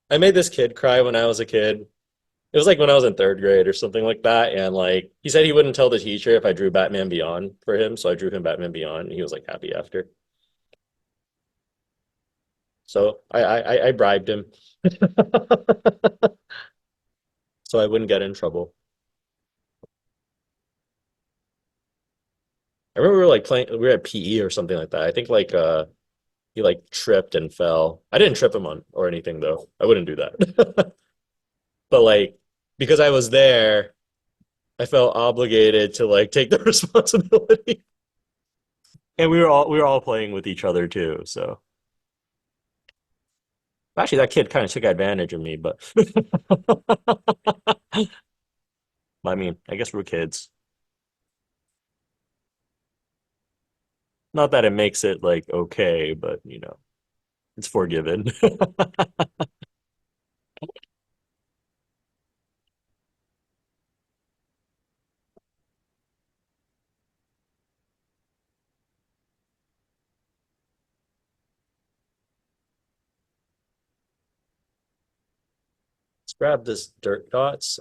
I made this kid cry when I was a kid. It was like when I was in third grade or something like that, and like he said he wouldn't tell the teacher if I drew Batman Beyond for him, so I drew him Batman Beyond, and he was like happy after. So I bribed him so I wouldn't get in trouble. I remember we were like playing, we were at PE or something like that. I think like he like tripped and fell. I didn't trip him on or anything though. I wouldn't do that. But like because I was there, I felt obligated to like take the responsibility. And we were all playing with each other too. So actually that kid kind of took advantage of me, but I mean, I guess we're kids. Not that it makes it like okay, but you know, it's forgiven. Let's grab this dirt dots.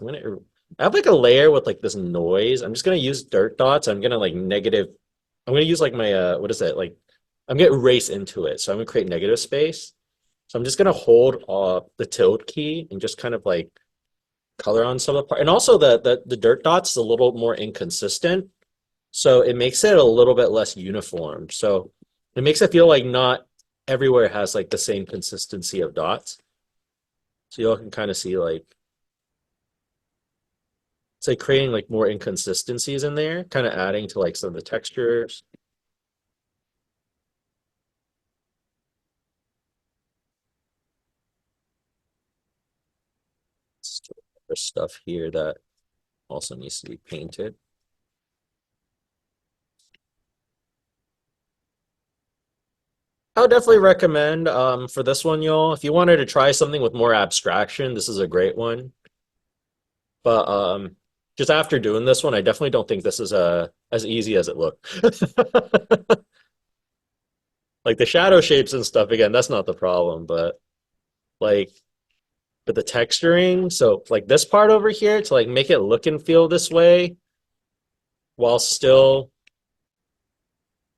I have like a layer with like this noise. I'm just gonna use dirt dots. I'm gonna like negative. I'm gonna use like my what is it? Like I'm gonna erase into it. So I'm gonna create negative space. So I'm just gonna hold the tilde key and just kind of like color on some of the part. And also the dirt dots is a little more inconsistent. So it makes it a little bit less uniform. So it makes it feel like not everywhere has like the same consistency of dots. So y'all can kind of see like it's like creating like more inconsistencies in there, kind of adding to like some of the textures. There's stuff here that also needs to be painted. I would definitely recommend for this one, y'all, if you wanted to try something with more abstraction, this is a great one. But just after doing this one, I definitely don't think this is as easy as it looked. Like the shadow shapes and stuff, again, that's not the problem, but like but the texturing, so like this part over here to like make it look and feel this way while still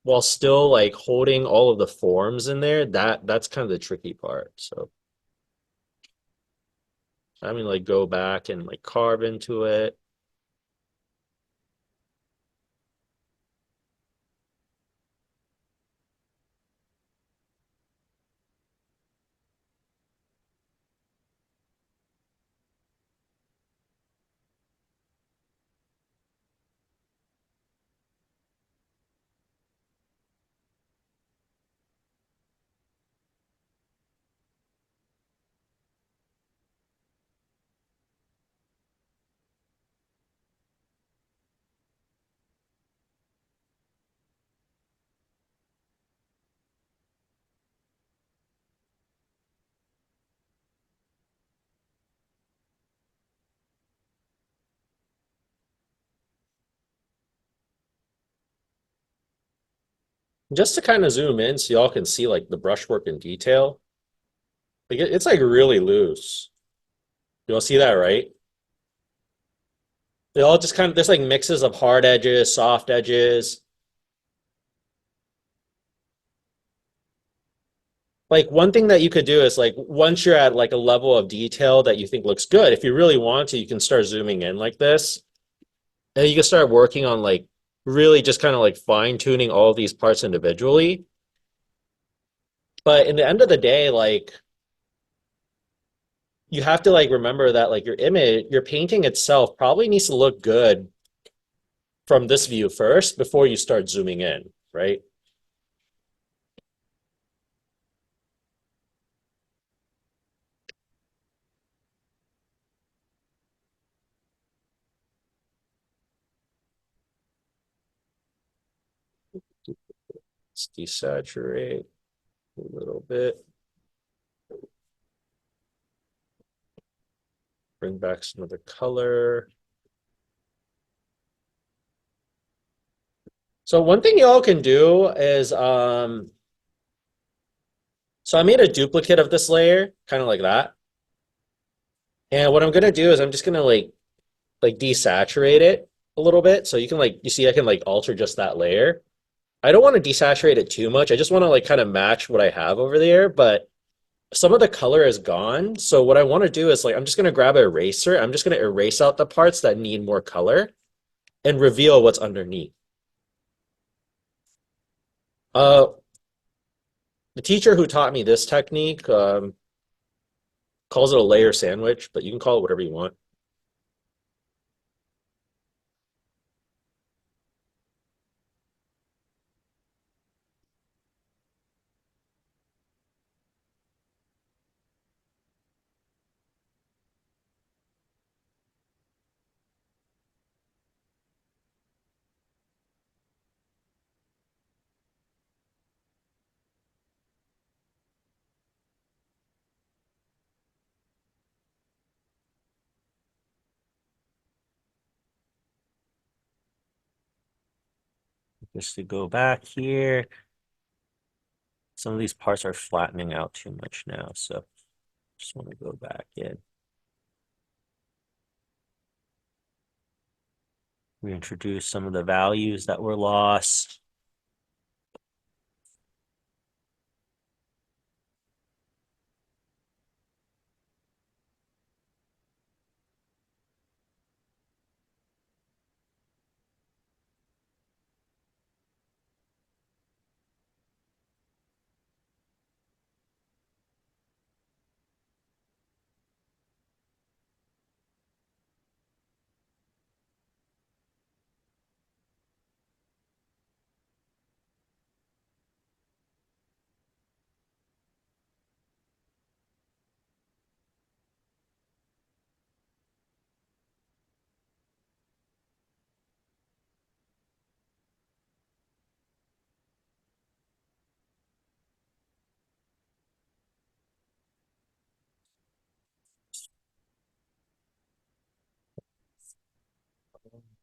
like holding all of the forms in there, that's kind of the tricky part. So I mean like go back and like carve into it. Just to kind of zoom in so y'all can see like the brushwork in detail. Like it's like really loose. You'll see that, right? They all just kind of there's like mixes of hard edges, soft edges. Like one thing that you could do is like once you're at like a level of detail that you think looks good, if you really want to, you can start zooming in like this. And you can start working on like really just kind of like fine tuning all of these parts individually. But in the end of the day, like you have to like remember that like your image, your painting itself probably needs to look good from this view first before you start zooming in, right? Let's desaturate a little bit. Bring back some of the color. So one thing y'all can do is so I made a duplicate of this layer, kind of like that. And what I'm gonna do is I'm just gonna like desaturate it a little bit. So you can like you see I can like alter just that layer. I don't want to desaturate it too much. I just want to like kind of match what I have over there, but some of the color is gone. So what I want to do is like I'm just gonna grab an eraser. I'm just gonna erase out the parts that need more color and reveal what's underneath. Uh, the teacher who taught me this technique calls it a layer sandwich, but you can call it whatever you want. Just to go back here, some of these parts are flattening out too much now, so just want to go back in. reintroduce some of the values that were lost.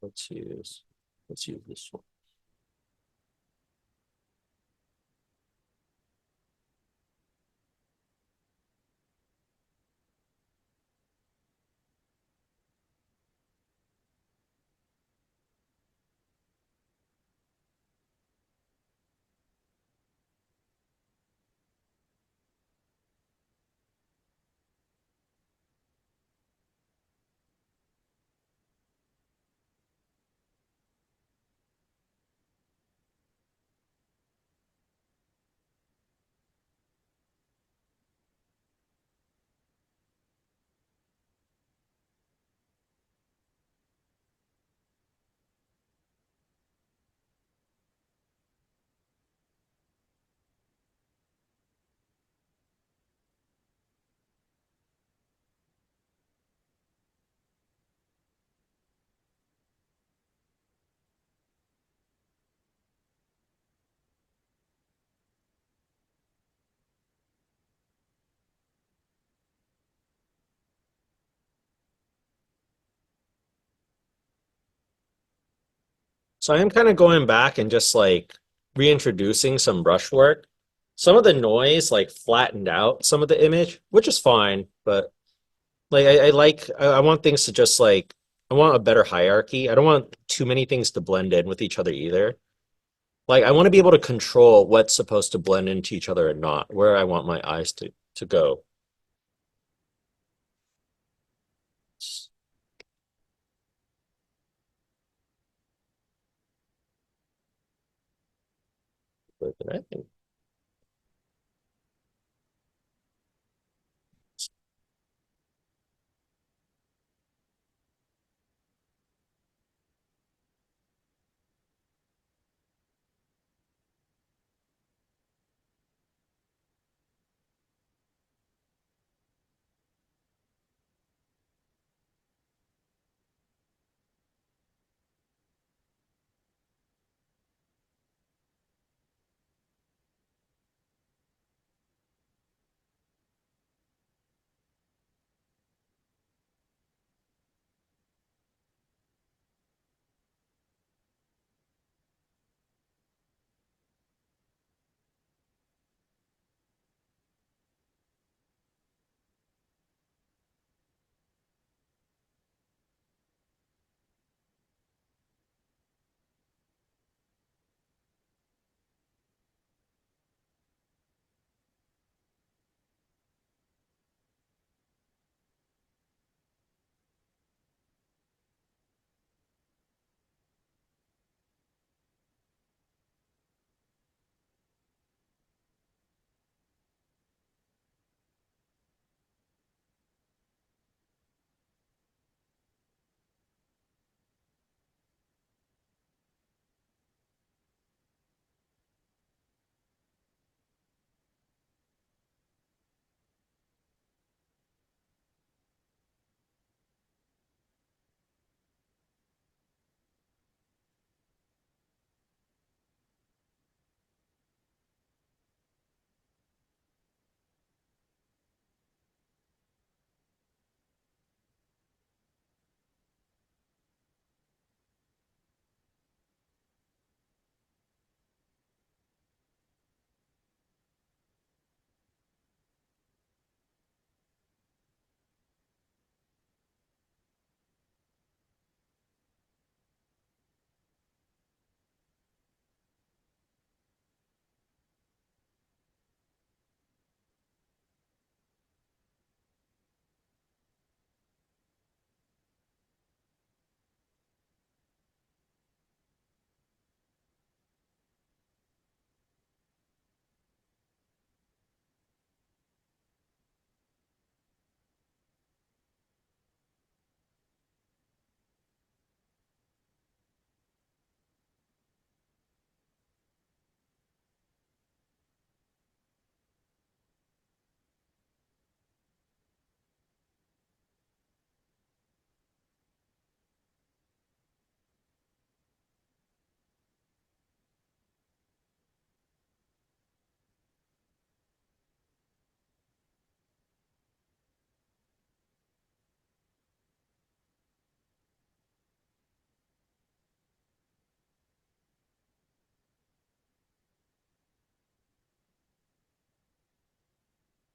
Let's use this one. So I am kind of going back and just like reintroducing some brushwork. Some of the noise like flattened out some of the image, which is fine, but like I want things to just like I want a better hierarchy. I don't want too many things to blend in with each other either. Like I want to be able to control what's supposed to blend into each other and not, where I want my eyes to go. But I think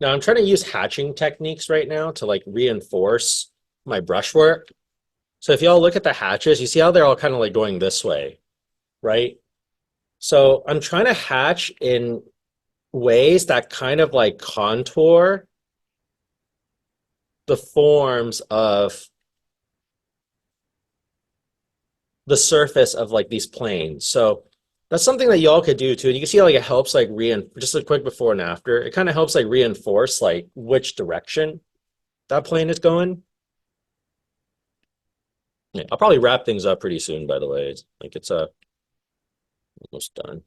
Now I'm trying to use hatching techniques right now to like reinforce my brushwork. So if y'all look at the hatches, you see how they're all kind of like going this way, right? So I'm trying to hatch in ways that kind of like contour the forms of the surface of like these planes. So that's something that y'all could do too. And you can see how like it helps like just a quick before and after. It kind of helps like reinforce like which direction that plane is going. Yeah, I'll probably wrap things up pretty soon, by the way. It's almost done.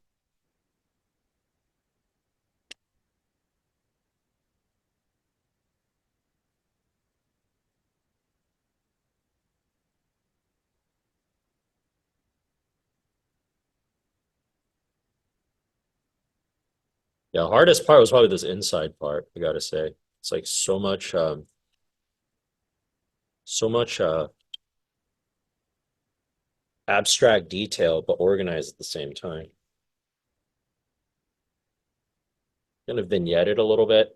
Yeah, the hardest part was probably this inside part, I gotta say. It's like so much abstract detail, but organized at the same time. Kind of vignette it a little bit.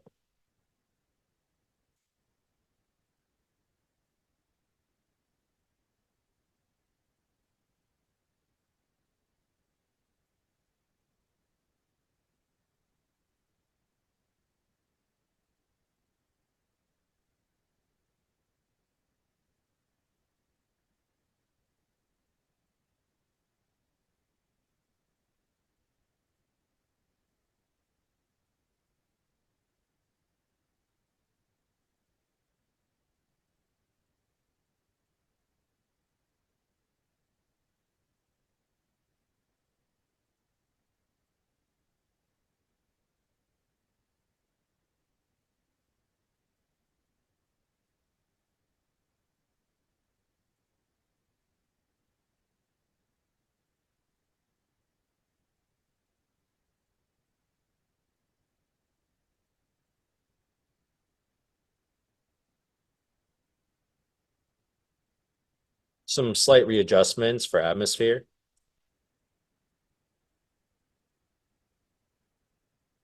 Some slight readjustments for atmosphere.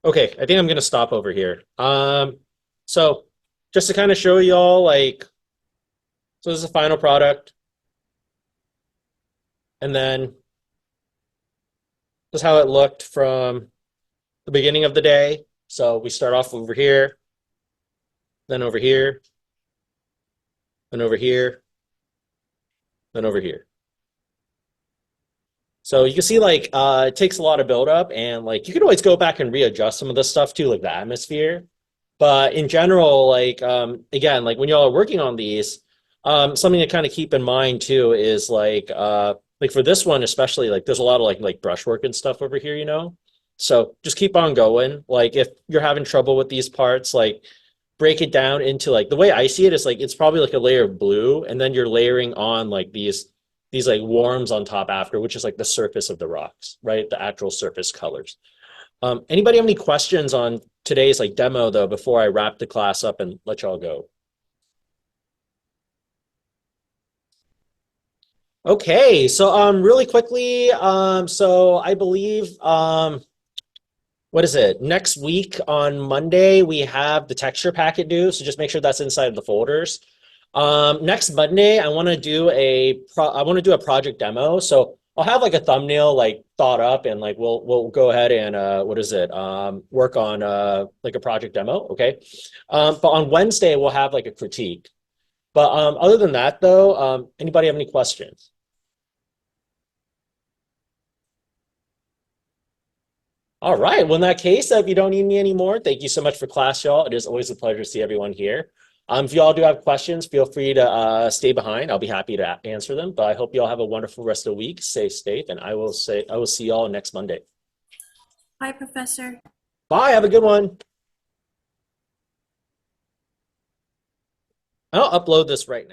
Okay, I think I'm gonna stop over here. So just to kind of show y'all like, so this is the final product. And then this is how it looked from the beginning of the day. So we start off over here, then over here, then over here, then over here. So you can see like it takes a lot of buildup, and like you can always go back and readjust some of this stuff too, like the atmosphere. But in general, like again, like when y'all are working on these, something to kind of keep in mind too is like for this one especially, like there's a lot of like brushwork and stuff over here, you know. So just keep on going. Like if you're having trouble with these parts, like break it down into like the way I see it is like it's probably like a layer of blue, and then you're layering on like these like warms on top after, which is like the surface of the rocks, right? The actual surface colors. Anybody have any questions on today's like demo though, before I wrap the class up and let y'all go? Okay, so really quickly, so I believe what is it? Next week on Monday, we have the texture packet due, so just make sure that's inside of the folders. Next Monday, I want to do a project demo. So I'll have like a thumbnail like thought up, and like we'll go ahead and work on like a project demo, okay? But on Wednesday, we'll have like a critique. But other than that though, anybody have any questions? All right. Well, in that case, if you don't need me anymore, thank you so much for class, y'all. It is always a pleasure to see everyone here. If y'all do have questions, feel free to stay behind. I'll be happy to answer them. But I hope y'all have a wonderful rest of the week. Stay safe, and I will see y'all next Monday. Bye, Professor. Bye. Have a good one. I'll upload this right now.